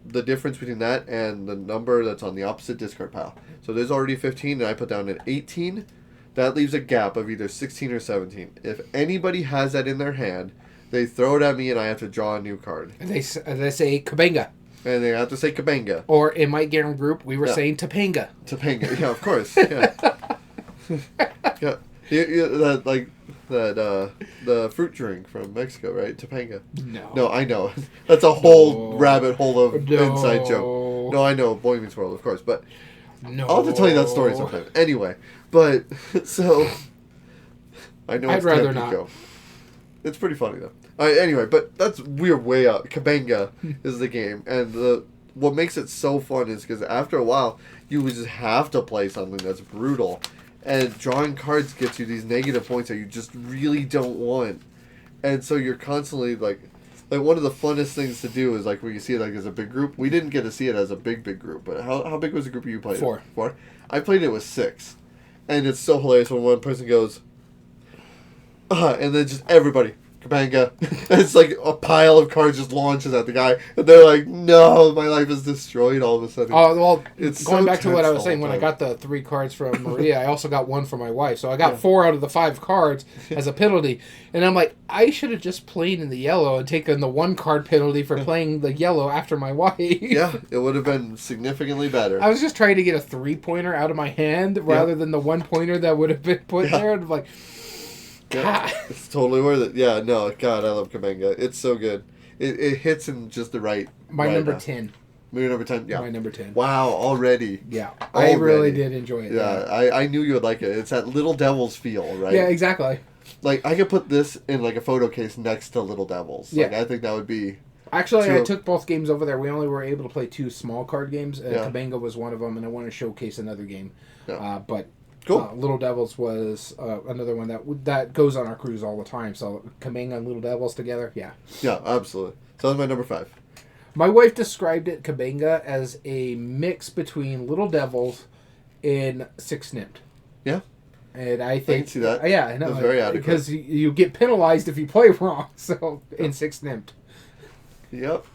the difference between that and the number that's on the opposite discard pile. So there's already 15, and I put down an 18. That leaves a gap of either 16 or 17. If anybody has that in their hand, they throw it at me, and I have to draw a new card. And they say Kabanga. And they have to say Kabanga. Or in my G.A.M.E.R group, we were saying Topanga. Topanga, yeah, of course. Yeah. The fruit drink from Mexico, right? Topanga. No, I know. That's a whole rabbit hole of inside joke. No, I know. Boy Meets World, of course, but I'll have to tell you that story sometime. Anyway, but so I know I'd rather not. Go. It's pretty funny though. Anyway, but we're way out. Kabanga is the game, and what makes it so fun is because after a while, you just have to play something that's brutal, and drawing cards gets you these negative points that you just really don't want, and so you're constantly like one of the funnest things to do is like when you see it like as a big group. We didn't get to see it as a big group, but how big was the group you played? 4. 4. I played it with 6. And it's so hilarious when one person goes, and then just everybody, Kabanga. It's like a pile of cards just launches at the guy, and they're like, "No, my life is destroyed all of a sudden." Oh well, it's going so back to what I was tense saying, the when I whole got the 3 cards from Maria, I also got 1 for my wife, so I got 4 out of the 5 cards as a penalty, and I'm like, I should have just played in the yellow and taken the 1 card penalty for playing the yellow after my wife. Yeah, it would have been significantly better. I was just trying to get a 3-pointer out of my hand rather than the 1-pointer that would have been put there, and I'm like. Yeah, it's totally worth it. Yeah, no, God, I love Kabanga. It's so good. It hits in just the right. My number 10. Your number 10? Yeah. My number 10. Wow, already. Yeah, already. I really did enjoy it. Yeah, I knew you would like it. It's that Little Devils feel, right? Yeah, exactly. Like, I could put this in, like, a photo case next to Little Devils. Like, I think that would be... Actually, I took both games over there. We only were able to play 2 small card games. Kabanga was one of them, and I want to showcase another game. Yeah. But... Cool. Little Devils was another one that goes on our cruise all the time. So Kabanga and Little Devils together, yeah. Yeah, absolutely. So that's my number 5. My wife described it, Kabanga, as a mix between Little Devils and Six Nipped. Yeah. And I think... I can see that. Yeah, I know. That's very adequate. Because you get penalized if you play wrong, so in Six Nipped. Yep.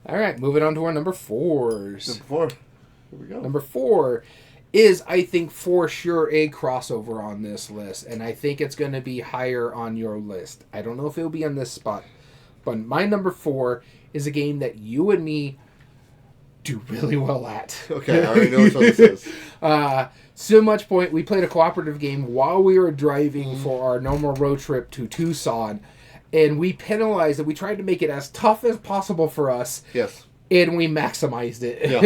All right, moving on to our number 4s. Number 4. Here we go. Number 4 is, I think, for sure a crossover on this list, and I think it's going to be higher on your list. I don't know if it'll be on this spot, but my number 4 is a game that you and me do really well at. Okay, I already know which one this is. So much point, we played a cooperative game while we were driving for our normal road trip to Tucson, and we penalized it. We tried to make it as tough as possible for us. Yes. And we maximized it. Yeah.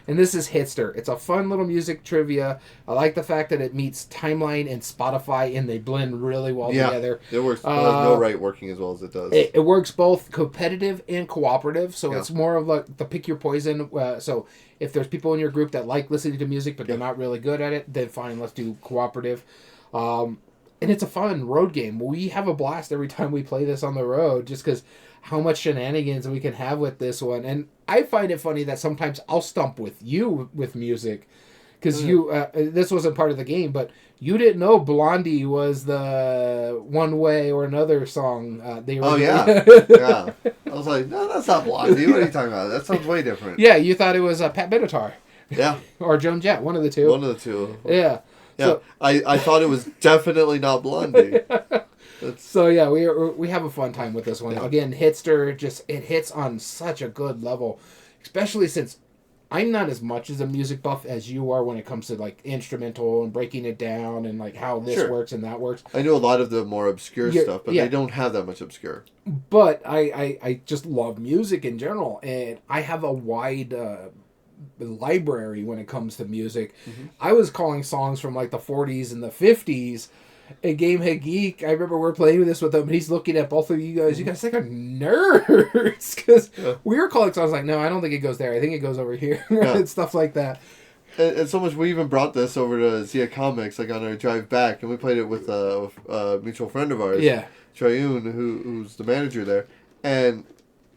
And this is Hitster. It's a fun little music trivia. I like the fact that it meets Timeline and Spotify, and they blend really well together. It works. It has no right working as well as it does. It works both competitive and cooperative, so it's more of like the pick your poison. So if there's people in your group that like listening to music, but they're not really good at it, then fine, let's do cooperative. And it's a fun road game. We have a blast every time we play this on the road, just because how much shenanigans we can have with this one. And I find it funny that sometimes I'll stump with you with music, because this wasn't part of the game, but you didn't know Blondie was the One Way or Another song. They were yeah. I was like, no, that's not Blondie. What are you talking about? That sounds way different. Yeah, you thought it was Pat Benatar. Yeah. Or Joan Jett, one of the two. One of the two. Yeah. Yeah, So, I thought it was definitely not Blondie. So yeah, we have a fun time with this one. Yeah. Again, Hitster, it hits on such a good level, especially since I'm not as much as a music buff as you are when it comes to like instrumental and breaking it down and like how this works and that works. I know a lot of the more obscure stuff, but they don't have that much obscure. But I just love music in general, and I have a wide library when it comes to music. Mm-hmm. I was calling songs from like the 40s and the 50s. At Gamehead Geek, I remember we're playing this with him, and he's looking at both of you guys. You guys think I'm nerds, because we were calling songs like, no, I don't think it goes there. I think it goes over here, and stuff like that. And so much, we even brought this over to Zia Comics, like on our drive back, and we played it with a mutual friend of ours, Triune, who's the manager there, and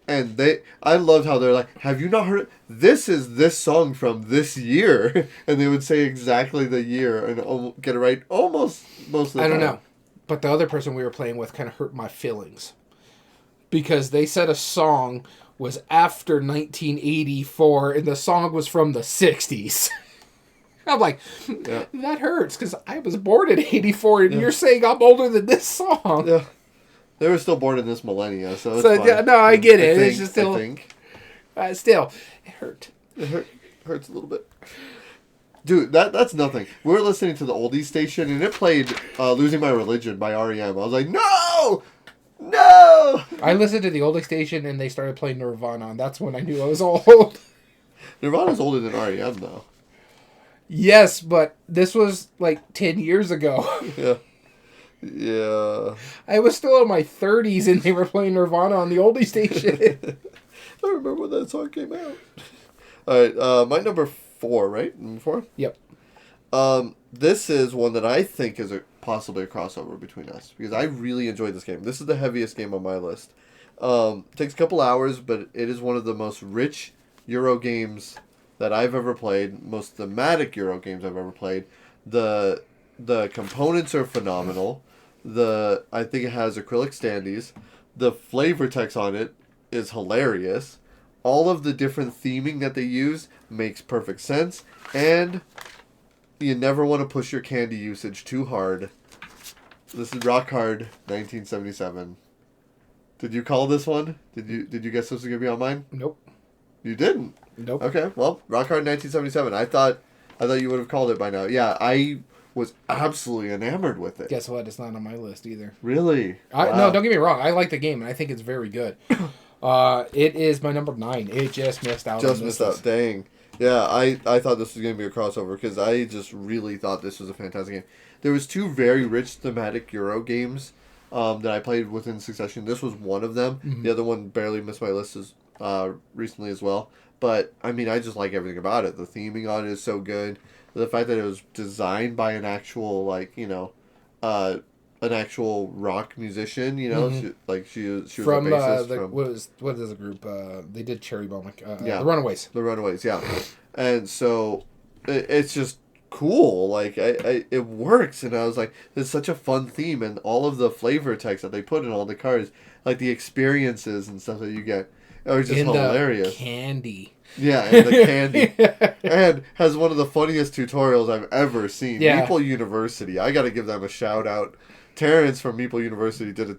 I loved how they're like, have you not heard it? This is this song from this year. And they would say exactly the year and get it right almost most of the time. I don't know. But the other person we were playing with kind of hurt my feelings. Because they said a song was after 1984 and the song was from the 60s. I'm like, that hurts because I was born in 84 and you're saying I'm older than this song. Yeah. They were still born in this millennia, so it's fine. No, I get it. It's just still, I think. Still, it hurt. It hurts a little bit. Dude, that's nothing. We were listening to the oldies station, and it played Losing My Religion by R.E.M. I was like, no! No! I listened to the oldies station, and they started playing Nirvana, and that's when I knew I was old. Nirvana's older than R.E.M., though. Yes, but this was like 10 years ago. Yeah. Yeah. I was still in my 30s and they were playing Nirvana on the oldie station. I remember when that song came out. Alright, my number 4, right? Number 4? Yep. This is one that I think is possibly a crossover between us, because I really enjoyed this game. This is the heaviest game on my list. Takes a couple hours, but it is one of the most rich Euro games that I've ever played, most thematic Euro games I've ever played. The components are phenomenal. I think it has acrylic standees. The flavor text on it is hilarious. All of the different theming that they use makes perfect sense, and you never want to push your candy usage too hard. This is Rock Hard 1977. Did you call this one? Did you guess this was gonna be on mine? Nope. You didn't. Nope. Okay. Well, Rock Hard 1977. I thought you would have called it by now. Yeah, I was absolutely enamored with it. Guess what? It's not on my list either. Really? Wow. No, don't get me wrong. I like the game, and I think it's very good. It is my number 9. It just missed out. Just missed out. Dang. Yeah, I thought this was going to be a crossover because I just really thought this was a fantastic game. There was 2 very rich thematic Euro games that I played within succession. This was one of them. Mm-hmm. The other one barely missed my list recently as well. But, I mean, I just like everything about it. The theming on it is so good. The fact that it was designed by an actual, like, an actual rock musician, mm-hmm. she was from, a bassist from... What is the group? They did Cherry Bomb. Yeah. The Runaways. The Runaways, yeah. And so, it's just cool. Like, it works. And I was like, it's such a fun theme. And all of the flavor text that they put in all the cards, like the experiences and stuff that you get, are just hilarious. The candy. Yeah, and the candy. And has one of the funniest tutorials I've ever seen. Yeah. Meeple University. I got to give them a shout out. Terrence from Meeple University did a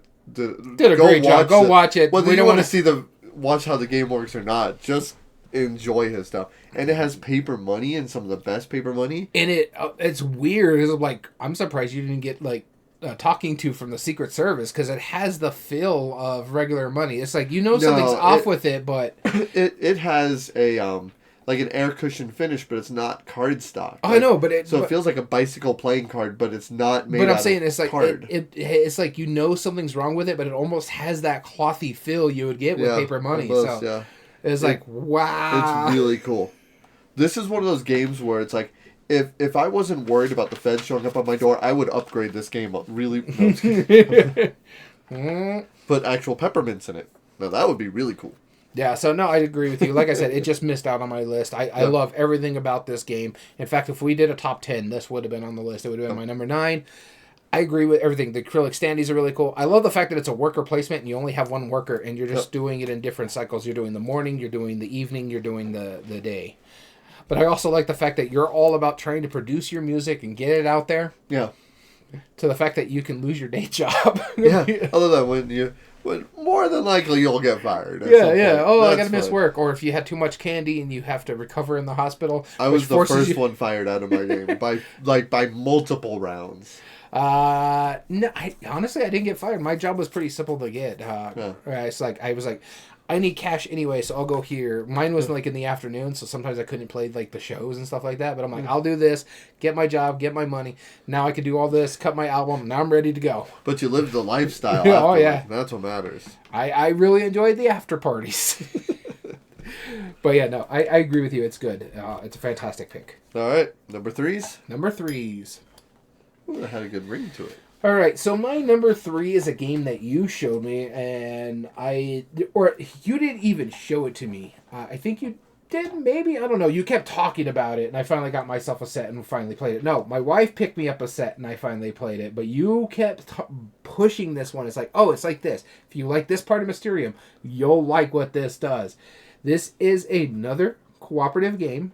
great job. Go watch it. Whether you want to watch how the game works or not, just enjoy his stuff. And it has paper money and some of the best paper money. And it's weird. It's like, I'm surprised you didn't get like talking to from the Secret Service, because it has the feel of regular money. It's like, something's off with it, but it has a like an air cushion finish, but it's not cardstock. Oh, I know, but it feels like a bicycle playing card, but it's not made. But I'm saying it's like card. It's like something's wrong with it, but it almost has that clothy feel you would get with paper money. So it's like, wow, it's really cool. This is one of those games where it's like, if I wasn't worried about the feds showing up on my door, I would upgrade this game up really. Put actual peppermints in it. Now that would be really cool. Yeah, so no, I agree with you. Like I said, it just missed out on my list. I love everything about this game. In fact, if we did a top 10, this would have been on the list. It would have been my number 9. I agree with everything. The acrylic standees are really cool. I love the fact that it's a worker placement and you only have one worker and you're just doing it in different cycles. You're doing the morning, you're doing the evening, you're doing the day. But I also like the fact that you're all about trying to produce your music and get it out there. Yeah. To the fact that you can lose your day job. Yeah. Other than when more than likely you'll get fired. Yeah. Oh, I gotta miss work. Or if you had too much candy and you have to recover in the hospital. I was the first one fired out of my game by multiple rounds. No, honestly, I didn't get fired. My job was pretty simple to get. It's like I was like, I need cash anyway, so I'll go here. Mine was like in the afternoon, so sometimes I couldn't play like the shows and stuff like that. But I'm like, I'll do this, get my job, get my money. Now I can do all this, cut my album. Now I'm ready to go. But you lived the lifestyle. Oh yeah, that's what matters. I really enjoyed the after parties. But yeah, no, I agree with you. It's good. It's a fantastic pick. All right, number 3s. Number 3s. Ooh, that had a good ring to it. All right, so my number 3 is a game that you showed me, and you didn't even show it to me. I think you did, maybe, I don't know. You kept talking about it, and I finally got myself a set and finally played it. No, my wife picked me up a set, and I finally played it, but you kept pushing this one. It's like, oh, it's like this. If you like this part of Mysterium, you'll like what this does. This is another cooperative game.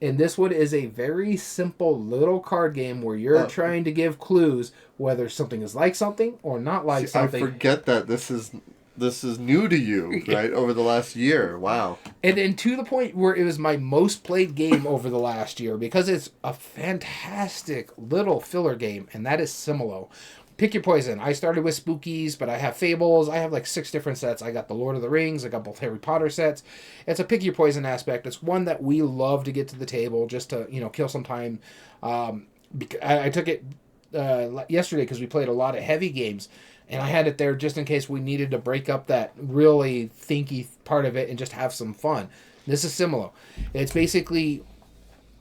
And this one is a very simple little card game where you're trying to give clues whether something is like something or not like something. I forget that this is new to you, right? Over the last year. Wow. And to the point where it was my most played game over the last year because it's a fantastic little filler game, and that is Similo. Pick your poison. I started with Spookies, but I have Fables. I have like 6 different sets. I got the Lord of the Rings. I got both Harry Potter sets. It's a pick your poison aspect. It's one that we love to get to the table just to, kill some time. I took it yesterday because we played a lot of heavy games, and I had it there just in case we needed to break up that really thinky part of it and just have some fun. This is Similo. It's basically,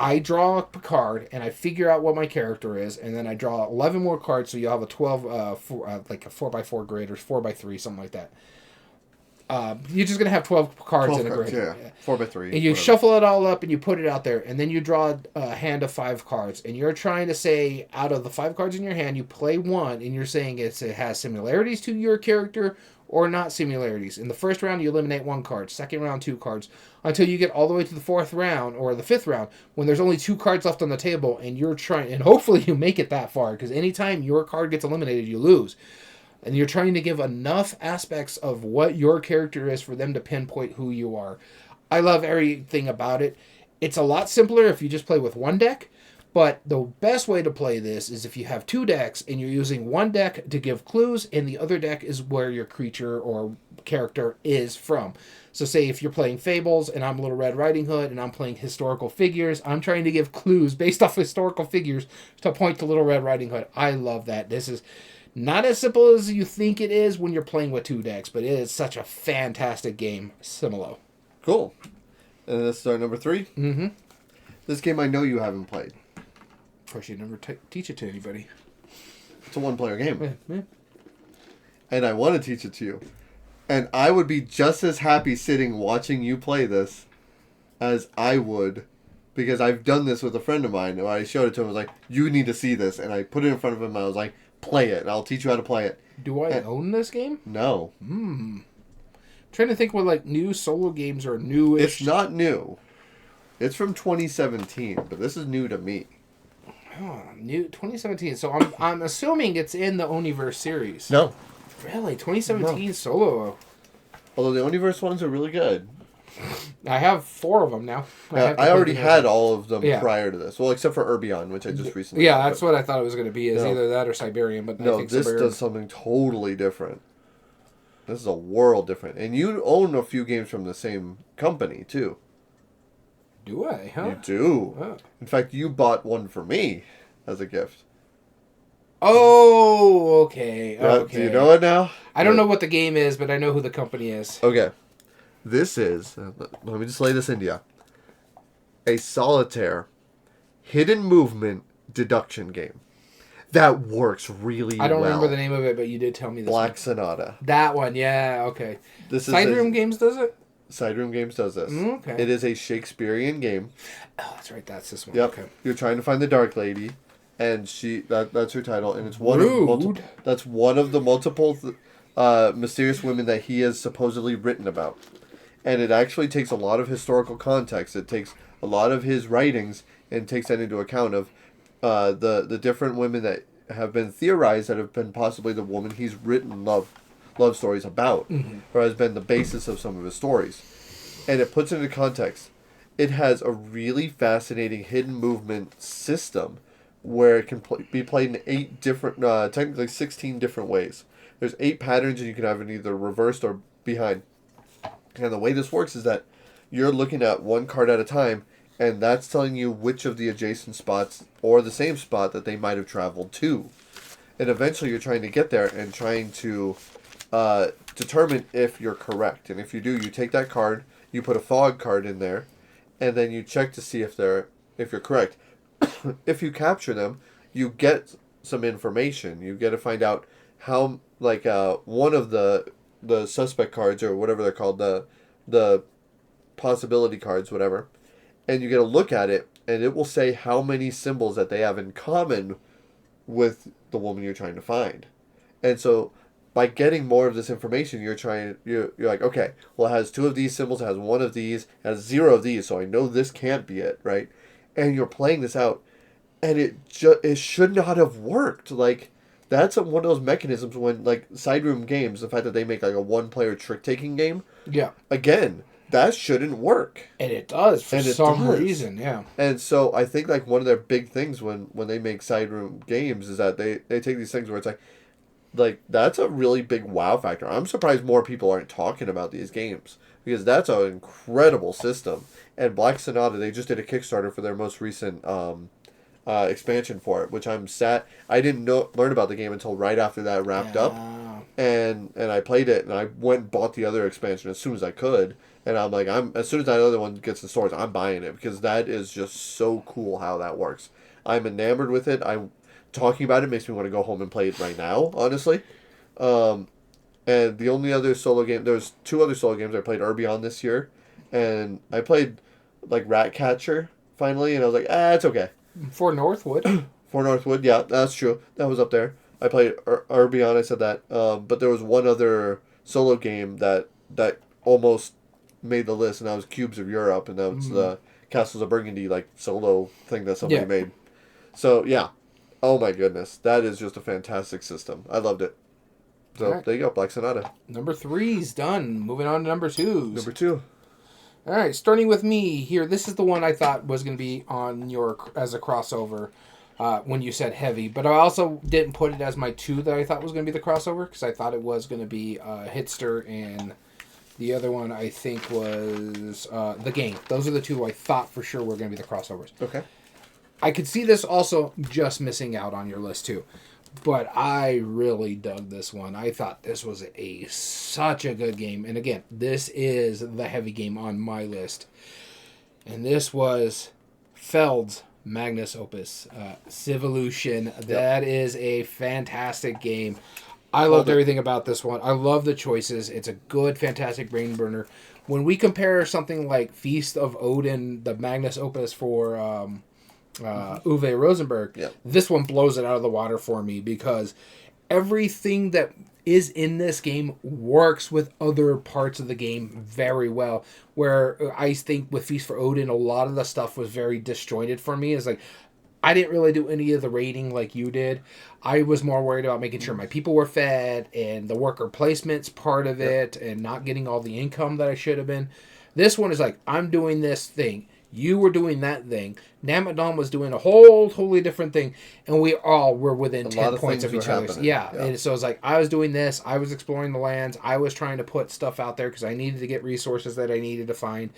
I draw a card, and I figure out what my character is, and then I draw 11 more cards, so you'll have a 12, like a 4x4 grid, or 4x3, something like that. You're just gonna have 12 cards 12 in a cards, grid. yeah. 4x3. And you shuffle it all up and you put it out there, and then you draw a hand of 5 cards, and you're trying to say out of the 5 cards in your hand, you play one, and you're saying it has similarities to your character or not similarities. In the first round, you eliminate 1 card. Second round, 2 cards, until you get all the way to the 4th round or the 5th round when there's only 2 cards left on the table, and you're trying, and hopefully you make it that far, because anytime your card gets eliminated, you lose. And you're trying to give enough aspects of what your character is for them to pinpoint who you are. I love everything about it. It's a lot simpler if you just play with one deck, but the best way to play this is if you have 2 decks and you're using one deck to give clues and the other deck is where your creature or character is from. So say if you're playing Fables and I'm Little Red Riding Hood and I'm playing historical figures, I'm trying to give clues based off historical figures to point to Little Red Riding Hood. I love that. This is not as simple as you think it is when you're playing with 2 decks, but it is such a fantastic game. Similo. Cool. And this is our number 3. Mm-hmm. This game I know you haven't played. Of course, you never teach it to anybody. It's a one-player game. Yeah. And I want to teach it to you. And I would be just as happy sitting watching you play this as I would, because I've done this with a friend of mine. And I showed it to him. I was like, you need to see this. And I put it in front of him. And I was like, play it. And I'll teach you how to play it. Do I own this game? No. Trying to think what like new solo games are newish. It's not new. It's from 2017, but this is new to me. Oh, new 2017. So I'm assuming it's in the Oniverse series. No. Really, 2017 solo. Although the Oniverse ones are really good. I have 4 of them now. I already had all of them Yeah. prior to this. Well, except for Urbion, which I just recently Yeah, got, that's what I thought it was going to be. Is No. either that or Siberian, but I No, think this Siberian. does something totally different. This is a world different. And you own a few games from the same company, too. Do I? Huh? You do. Oh. In fact, you bought one for me as a gift. Oh, okay. Okay. Do you know it now? I don't know what the game is, but I know who the company is. Okay. This is, let me just lay this into you. A solitaire, hidden movement deduction game. That works really well. I don't remember the name of it, but you did tell me this. Black one. Sonata. That one, yeah, okay. This is Sideroom Games does it? Sideroom Games does this. Okay. It is a Shakespearean game. Oh, that's right. That's this one. Yep. Okay. You're trying to find the Dark Lady, and that's her title, and it's one Rude. of multiple. That's one of the multiple mysterious women that he has supposedly written about, and it actually takes a lot of historical context. It takes a lot of his writings and takes that into account of the different women that have been theorized that have been possibly the woman he's written love stories about, or has been the basis of some of his stories, and it puts it into context. It has a really fascinating hidden movement system where it can be played in 8 different, technically 16 different ways. There's 8 patterns, and you can have it either reversed or behind. And the way this works is that you're looking at one card at a time, and that's telling you which of the adjacent spots or the same spot that they might have traveled to. And eventually you're trying to get there and trying to determine if you're correct. And if you do, you take that card, you put a fog card in there, and then you check to see if you're correct. If you capture them, you get some information. You get to find out how, like, one of the suspect cards, or whatever they're called, the possibility cards, whatever, and you get a look at it, and it will say how many symbols that they have in common with the woman you're trying to find. And so by getting more of this information, you're like, okay, well, it has 2 of these symbols, it has 1 of these, it has 0 of these, so I know this can't be it, right? And you're playing this out, and it should not have worked. Like, that's one of those mechanisms when, like, Sideroom Games, the fact that they make, like, a one-player trick-taking game, Yeah. again, that shouldn't work. And it does for some reason, yeah. And so I think, like, one of their big things when they make Sideroom Games is that they take these things where it's like that's a really big wow factor. I'm surprised more people aren't talking about these games, because that's an incredible system. And Black Sonata, they just did a Kickstarter for their most recent expansion for it, which I'm sad. I didn't learn about the game until right after that wrapped up. And I played it, and I went and bought the other expansion as soon as I could. And I'm like, as soon as that other one gets in stores, I'm buying it, because that is just so cool how that works. I'm enamored with it. Talking about it makes me want to go home and play it right now, honestly. And And the only other solo game, there was 2 other solo games I played are Beyond this year, and I played like Ratcatcher finally, and I was like, it's okay. For Northwood. For Northwood, yeah, that's true. That was up there. I played Beyond. I said that, but there was one other solo game that almost made the list, and that was Cubes of Europe, and that was the Castles of Burgundy like solo thing that somebody made. So yeah, oh my goodness, that is just a fantastic system. I loved it. So there you go, Black Sonata. Number 3's done. Moving on to number 2's. Number 2. All right, starting with me here. This is the one I thought was going to be on your as a crossover when you said heavy, but I also didn't put it as my 2 that I thought was going to be the crossover because I thought it was going to be Hitster, and the other one I think was the Game. Those are the 2 I thought for sure were going to be the crossovers. Okay. I could see this also just missing out on your list too. But I really dug this one. I thought this was such a good game. And again, this is the heavy game on my list. And this was Feld's Magnus Opus, Civolution. That is a fantastic game. I loved everything about this one. I love the choices. It's a good, fantastic brain burner. When we compare something like Feast of Odin, the Magnus Opus for... Uwe Rosenberg, this one blows it out of the water for me because everything that is in this game works with other parts of the game very well. Where I think with Feast for Odin, a lot of the stuff was very disjointed for me. It's like, I didn't really do any of the raiding like you did. I was more worried about making sure my people were fed and the worker placement's part of it and not getting all the income that I should have been. This one is like, I'm doing this thing. You were doing that thing. Namadon was doing a whole totally different thing. And we all were within 10 points of each other. Yeah. And so it's like, I was doing this. I was exploring the lands. I was trying to put stuff out there because I needed to get resources that I needed to find.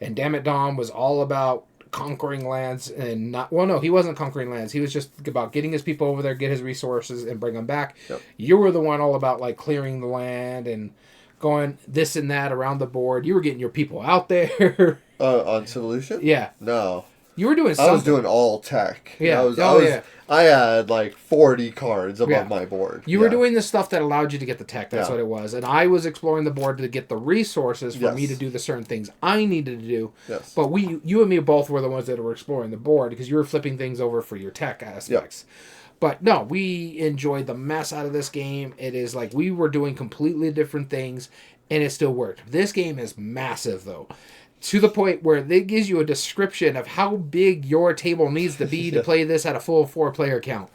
And Dammit was all about conquering lands and not... Well, no, he wasn't conquering lands. He was just about getting his people over there, get his resources, and bring them back. Yep. You were the one all about like clearing the land and going this and that around the board. You were getting your people out there. On Civolution? Yeah. No. You were doing something. I was doing all tech. Yeah. I had like 40 cards above my board. You were doing the stuff that allowed you to get the tech. That's what it was. And I was exploring the board to get the resources for me to do the certain things I needed to do. Yes. But you and me both were the ones that were exploring the board because you were flipping things over for your tech aspects. Yep. But no, we enjoyed the mess out of this game. It is like we were doing completely different things and it still worked. This game is massive though. To the point where it gives you a description of how big your table needs to be to play this at a full 4-player count.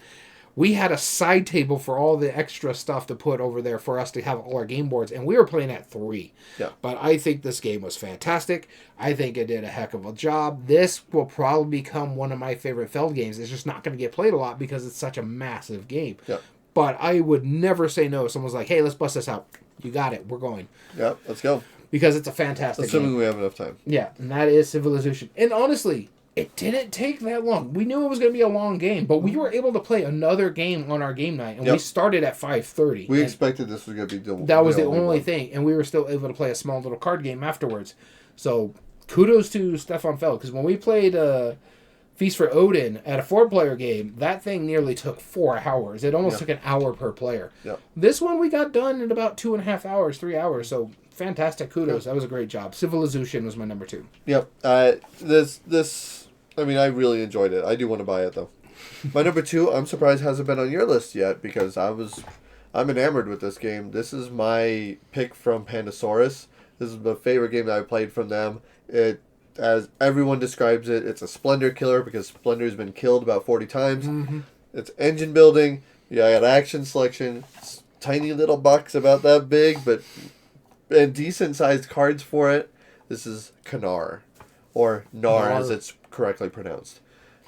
We had a side table for all the extra stuff to put over there for us to have all our game boards, and we were playing at 3. Yeah. But I think this game was fantastic. I think it did a heck of a job. This will probably become one of my favorite Feld games. It's just not going to get played a lot because it's such a massive game. Yeah. But I would never say no if someone's like, hey, let's bust this out. You got it. We're going. Yeah, let's go. Because it's a fantastic Assuming game. we have enough time. Yeah, and that is Civilization. And honestly, it didn't take that long. We knew it was going to be a long game, but we were able to play another game on our game night, and we started at 5:30. We expected this was going to be that was the only thing, and we were still able to play a small little card game afterwards. So kudos to Stefan Feld, because when we played Feast for Odin at a 4-player game, that thing nearly took 4 hours. It almost took an hour per player. Yep. This one we got done in about 2.5 hours, 3 hours, so fantastic. Kudos. That was a great job. Civilization was my number 2. Yep. This I mean, I really enjoyed it. I do want to buy it though. My number 2, I'm surprised hasn't been on your list yet because I'm enamored with this game. This is my pick from Pandasaurus. This is my favorite game that I played from them. It, as everyone describes it, it's a Splendor killer because Splendor's been killed about 40 times. Mm-hmm. It's engine building. Yeah, I got action selection. It's tiny little box about that big, and decent sized cards for it. This is G.A.M.E.R. Or Nar as it's correctly pronounced.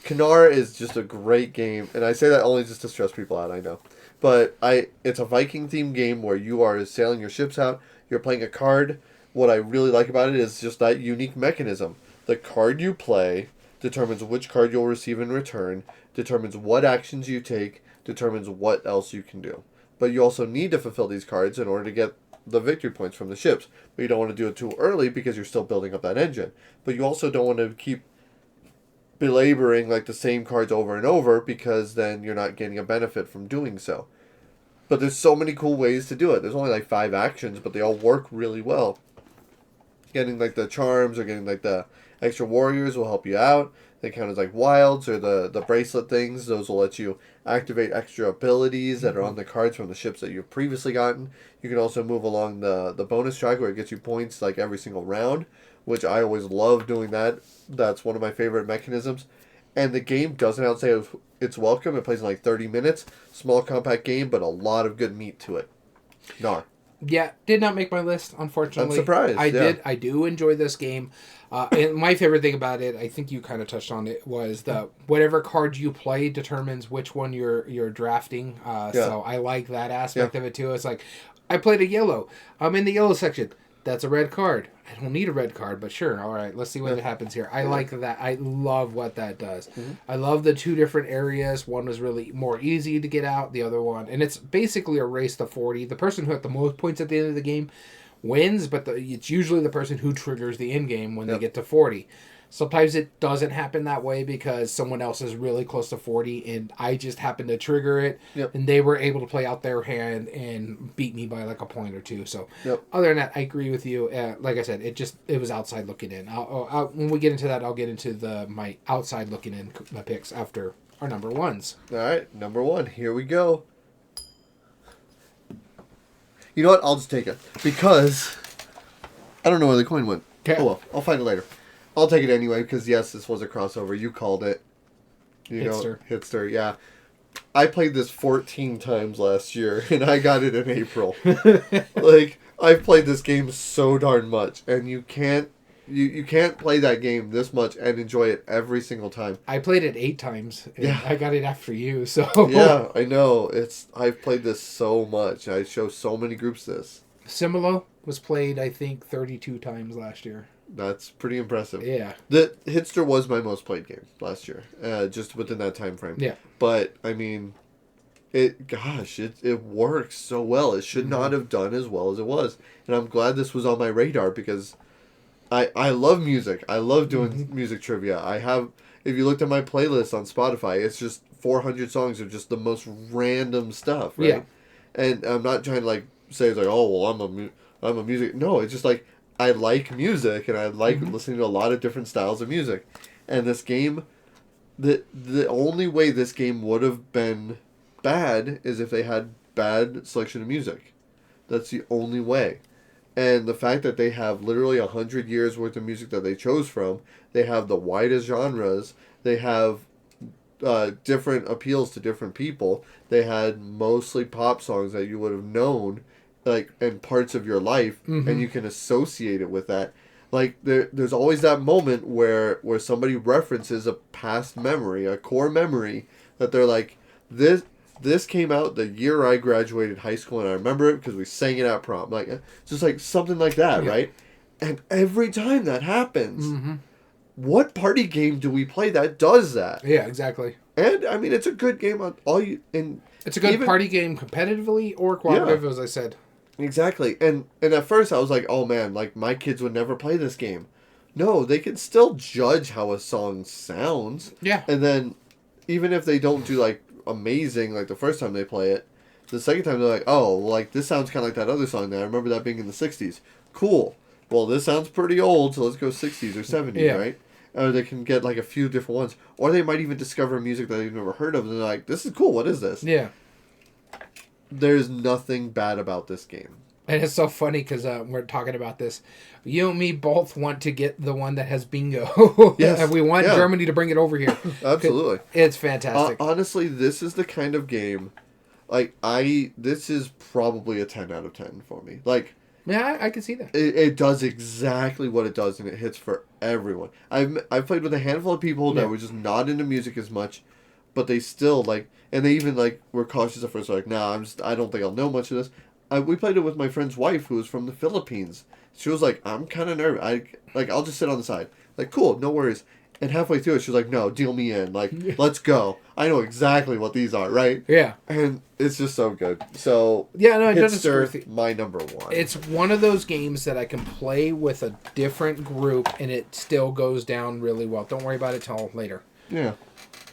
G.A.M.E.R is just a great game, and I say that only just to stress people out, I know. But it's a Viking themed game where you are sailing your ships out, you're playing a card. What I really like about it is just that unique mechanism. The card you play determines which card you'll receive in return, determines what actions you take, determines what else you can do. But you also need to fulfill these cards in order to get the victory points from the ships. But you don't want to do it too early because you're still building up that engine. But you also don't want to keep belaboring like the same cards over and over because then you're not getting a benefit from doing so. But there's so many cool ways to do it. There's only like 5 actions, but they all work really well. Getting like the charms or getting like the extra warriors will help you out. They count as like wilds or the bracelet things. Those will let you activate extra abilities that are on the cards from the ships that you've previously gotten. You can also move along the bonus track where it gets you points like every single round, which I always love doing that. That's one of my favorite mechanisms. And the game doesn't outstay its welcome. It plays in like 30 minutes. Small, compact game, but a lot of good meat to it. G.A.M.E.R. Yeah, did not make my list, unfortunately. I'm surprised. I do enjoy this game. And my favorite thing about it, I think you kind of touched on it, was the whatever card you play determines which one you're drafting. So I like that aspect of it too. It's like, I played a yellow. I'm in the yellow section. That's a red card. I don't need a red card, but sure. All right, let's see what happens here. I like that. I love what that does. Mm-hmm. I love the 2 different areas. One was really more easy to get out. The other one, and it's basically a race to 40. The person who had the most points at the end of the game wins, but it's usually the person who triggers the end game when they get to 40. Sometimes it doesn't happen that way because someone else is really close to 40 and I just happened to trigger it and they were able to play out their hand and beat me by like a point or 2. So other than that, I agree with you. Like I said, it was outside looking in. When we get into that, I'll get into my outside looking in picks after our number ones. All right, number 1. Here we go. You know what? I'll just take it because I don't know where the coin went. Okay. Oh well, I'll find it later. I'll take it anyway because yes, this was a crossover. You called it. Hitster. Yeah. I played this 14 times last year and I got it in April. Like I've played this game so darn much, and you can't play that game this much and enjoy it every single time. I played it 8 times. And I got it after you. So yeah, I know. I've played this so much. I show so many groups this. Similo was played, I think, 32 times last year. That's pretty impressive. Yeah. The Hitster was my most played game last year, just within that time frame. Yeah. But, I mean, it works so well. It should not have done as well as it was. And I'm glad this was on my radar because I love music. I love doing music trivia. If you looked at my playlist on Spotify, it's just 400 songs of just the most random stuff, right? Yeah. And I'm not trying to, like, say, like, oh, well, I'm a music... No, it's just, like, I like music, and I like listening to a lot of different styles of music. And this game, the only way this game would have been bad is if they had bad selection of music. That's the only way. And the fact that they have literally 100 years worth of music that they chose from, they have the widest genres, they have different appeals to different people, they had mostly pop songs that you would have known, like, in parts of your life, and you can associate it with that. Like, there's always that moment where somebody references a past memory, a core memory, that they're like, this came out the year I graduated high school, and I remember it because we sang it at prom. Like, just like something like that, right? And every time that happens, what party game do we play that does that? Yeah, exactly. And, I mean, it's a good game on all you... And it's a good party game competitively or cooperative, as I said. Exactly. And at first I was like, oh man, like my kids would never play this game. No, they can still judge how a song sounds. Yeah. And then even if they don't do like amazing like the first time they play it, the second time they're like, oh, well, like this sounds kind of like that other song that I remember that being in the 60s. Cool. Well, this sounds pretty old, so let's go 60s or 70s, right? Or they can get like a few different ones. Or they might even discover music that they've never heard of and they're like, this is cool, what is this? Yeah. There's nothing bad about this game. And it's so funny because we're talking about this. You and me both want to get the one that has bingo. Yes. And we want Germany to bring it over here. Absolutely. It's fantastic. Honestly, this is the kind of game, like, this is probably a 10 out of 10 for me. Like... Yeah, I can see that. It does exactly what it does, and it hits for everyone. I've played with a handful of people that were just not into music as much, but they still, like... And they even, like, were cautious at first. Like, nah, I don't think I'll know much of this. We played it with my friend's wife, who was from the Philippines. She was like, I'm kind of nervous. I'll just sit on the side. Like, cool, no worries. And halfway through it, she was like, no, deal me in. Like, let's go. I know exactly what these are, right? Yeah. And it's just so good. So, yeah, no, it doesn't. My number 1. It's one of those games that I can play with a different group, and it still goes down really well. Don't worry about it till later. Yeah.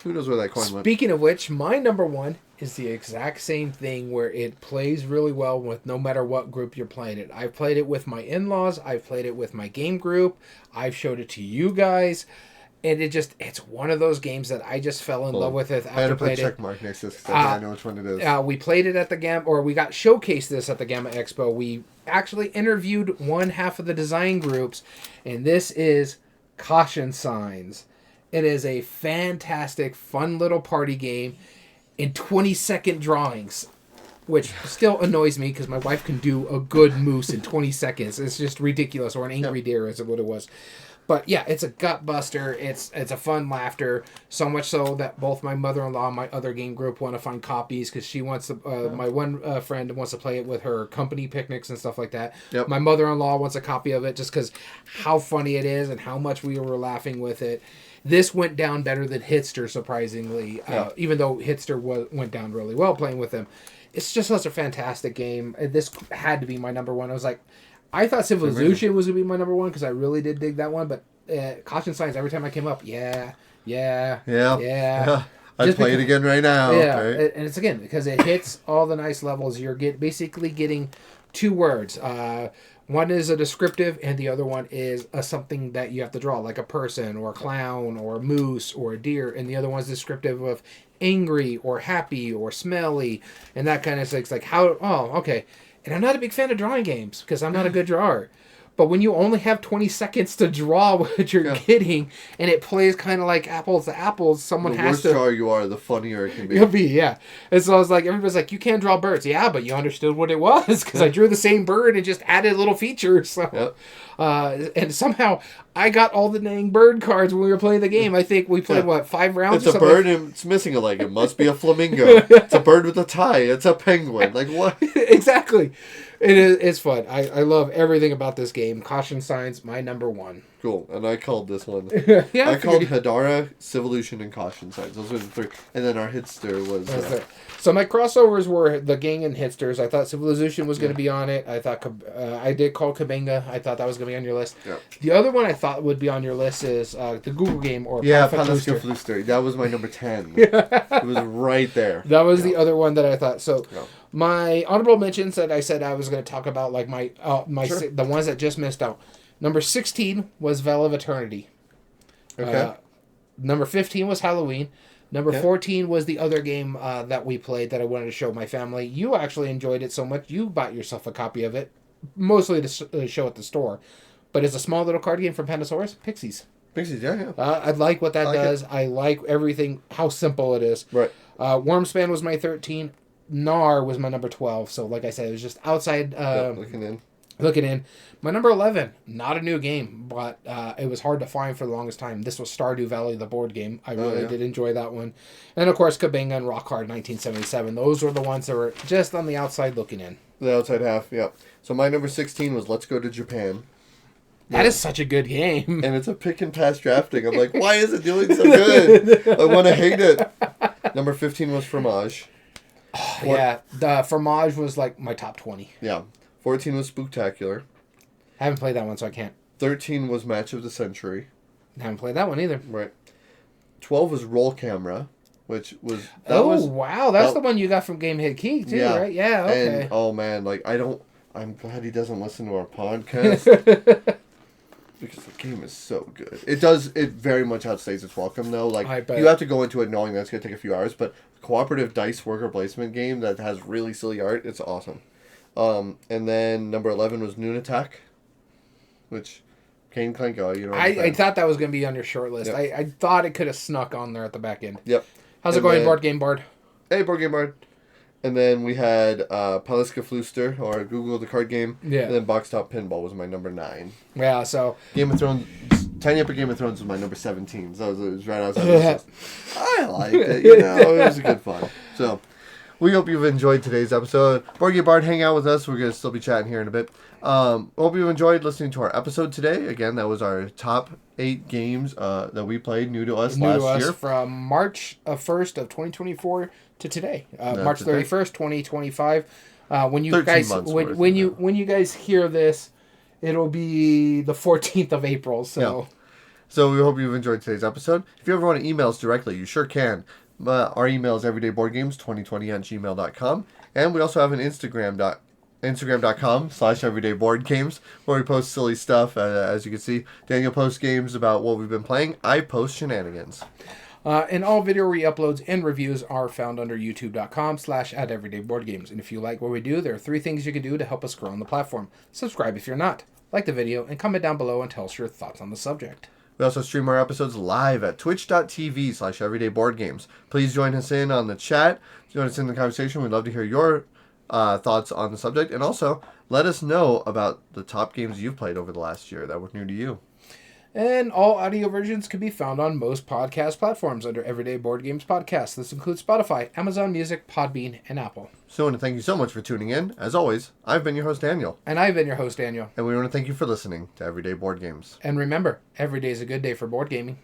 Who knows where that coin went? Speaking of which, my number 1 is the exact same thing where it plays really well with no matter what group you're playing it. I've played it with my in-laws. I've played it with my game group. I've showed it to you guys. And it's one of those games that I just fell in love with it after playing it. I had to put check mark next to this because I know which one it is. We played it at the G.A.M.E.R, or we got showcased this at the G.A.M.E. Expo. We actually interviewed one half of the design groups, and this is Caution Signs. It is a fantastic, fun little party game in 20-second drawings, which still annoys me because my wife can do a good moose in 20 seconds. It's just ridiculous, or an angry deer is what it was. But yeah, it's a gut buster. It's a fun laughter. So much so that both my mother-in-law and my other game group want to find copies because she wants to. My one friend wants to play it with her company picnics and stuff like that. Yep. My mother-in-law wants a copy of it just because how funny it is and how much we were laughing with it. This went down better than Hitster, surprisingly. Even though Hitster went down really well playing with them. It's just such a fantastic game. This had to be my number one. I thought Civilization was going to be my number one because I really did dig that one, but Caution Signs, every time I came up, yeah. I'd play it again right now. Yeah, right? And it's again, because it hits all the nice levels. You're basically getting two words. One is a descriptive, and the other one is something that you have to draw, like a person, or a clown, or a moose, or a deer, and the other one's descriptive of angry, or happy, or smelly, and that kind of thing. It's like, okay. And I'm not a big fan of drawing games because I'm not a good drawer. But when you only have 20 seconds to draw what you're getting, and it plays kind of like apples to apples, someone has to... The worse drawer you are, the funnier it can be. It'll be, yeah. And so I was like, everybody's like, you can't draw birds. Yeah, but you understood what it was because I drew the same bird and just added little features. So, and somehow I got all the dang bird cards when we were playing the game. I think we played, 5 rounds? It's a bird and it's missing a leg. It must be a flamingo. It's a bird with a tie. It's a penguin. Like, what? Exactly. It's fun. I love everything about this game. Caution Signs, my number one. Cool. And I called this one. Yeah, I called Hedara, Civolution, and Caution Signs. Those were the 3. And then our Hitster was... So my crossovers were the Gang and Hitsters. I thought Civilization was going to be on it. I thought I did call Cabenga. I thought that was going to be on your list. Yeah. The other one I thought would be on your list is the Google game or Paliska Flooster. That was my number 10. It was right there. That was the other one that I thought. So my honorable mentions that I said I was going to talk about, like the ones that just missed out. Number 16 was Veil of Eternity. Okay. Number 15 was Halloween. Number 14 was the other game that we played that I wanted to show my family. You actually enjoyed it so much, you bought yourself a copy of it, mostly to show at the store. But it's a small little card game from Pandasaurus, Pixies. Pixies, yeah. I like what that does. I like everything, how simple it is. Right. Wormspan was my 13. G.A.M.E.R was my number 12. So like I said, it was just outside... Looking in. My number 11, not a new game, but it was hard to find for the longest time. This was Stardew Valley, the board game. I really did enjoy that one. And, of course, Cabenga and Rock Hard 1977. Those were the ones that were just on the outside looking in. The outside half, yeah. So my number 16 was Let's Go to Japan. That is such a good game. And it's a pick and pass drafting. I'm like, why is it doing so good? I want to hate it. Number 15 was Fromage. The Fromage was like my top 20. Yeah. 14 was Spooktacular. I haven't played that one, so I can't. 13 was Match of the Century. I haven't played that one either. Right. 12 was Roll Camera, which was... wow. That's the one you got from Game Hit Key, too, right? Yeah, okay. And, man, I'm glad he doesn't listen to our podcast. Because the game is so good. It very much outstays its welcome, though. Like, you have to go into it knowing that's going to take a few hours, but cooperative dice worker placement game that has really silly art, it's awesome. And then number 11 was Noon Attack, which Kane Clanko, you know. I thought that was going to be on your short list. Yep. I thought it could have snuck on there at the back end. Yep. How's it going, Board Game Bard? Hey, Board Game Bard. And then we had Paliska Flooster, or Google the card game. Yeah. And then Box Top Pinball was my number 9. Yeah, so... Game of Thrones... Tiny Epic Game of Thrones was my number 17. So it was right outside the list. I liked it, it was a good fun. So... We hope you've enjoyed today's episode. Board Game Bard, hang out with us. We're going to still be chatting here in a bit. Hope you've enjoyed listening to our episode today. Again, that was our top 8 games that we played new to us last year. From March 1st of 2024 to today. March 31st, 2025. When you guys hear this, it'll be the 14th of April. So we hope you've enjoyed today's episode. If you ever want to email us directly, you sure can. Our email is everydayboardgames2020@gmail.com. And we also have an Instagram.com/everydayboardgames where we post silly stuff. As you can see, Daniel posts games about what we've been playing. I post shenanigans. And all video re-uploads and reviews are found under youtube.com/@everydayboardgames. And if you like what we do, there are 3 things you can do to help us grow on the platform. Subscribe if you're not. Like the video and comment down below and tell us your thoughts on the subject. We also stream our episodes live at twitch.tv/everydayboardgames. Please join us in on the chat. Join us in the conversation. We'd love to hear your thoughts on the subject. And also, let us know about the top games you've played over the last year that were new to you. And all audio versions can be found on most podcast platforms under Everyday Board Games Podcast. This includes Spotify, Amazon Music, Podbean, and Apple. So I want to thank you so much for tuning in. As always, I've been your host, Daniel. And I've been your host, Daniel. And we want to thank you for listening to Everyday Board Games. And remember, every day is a good day for board gaming.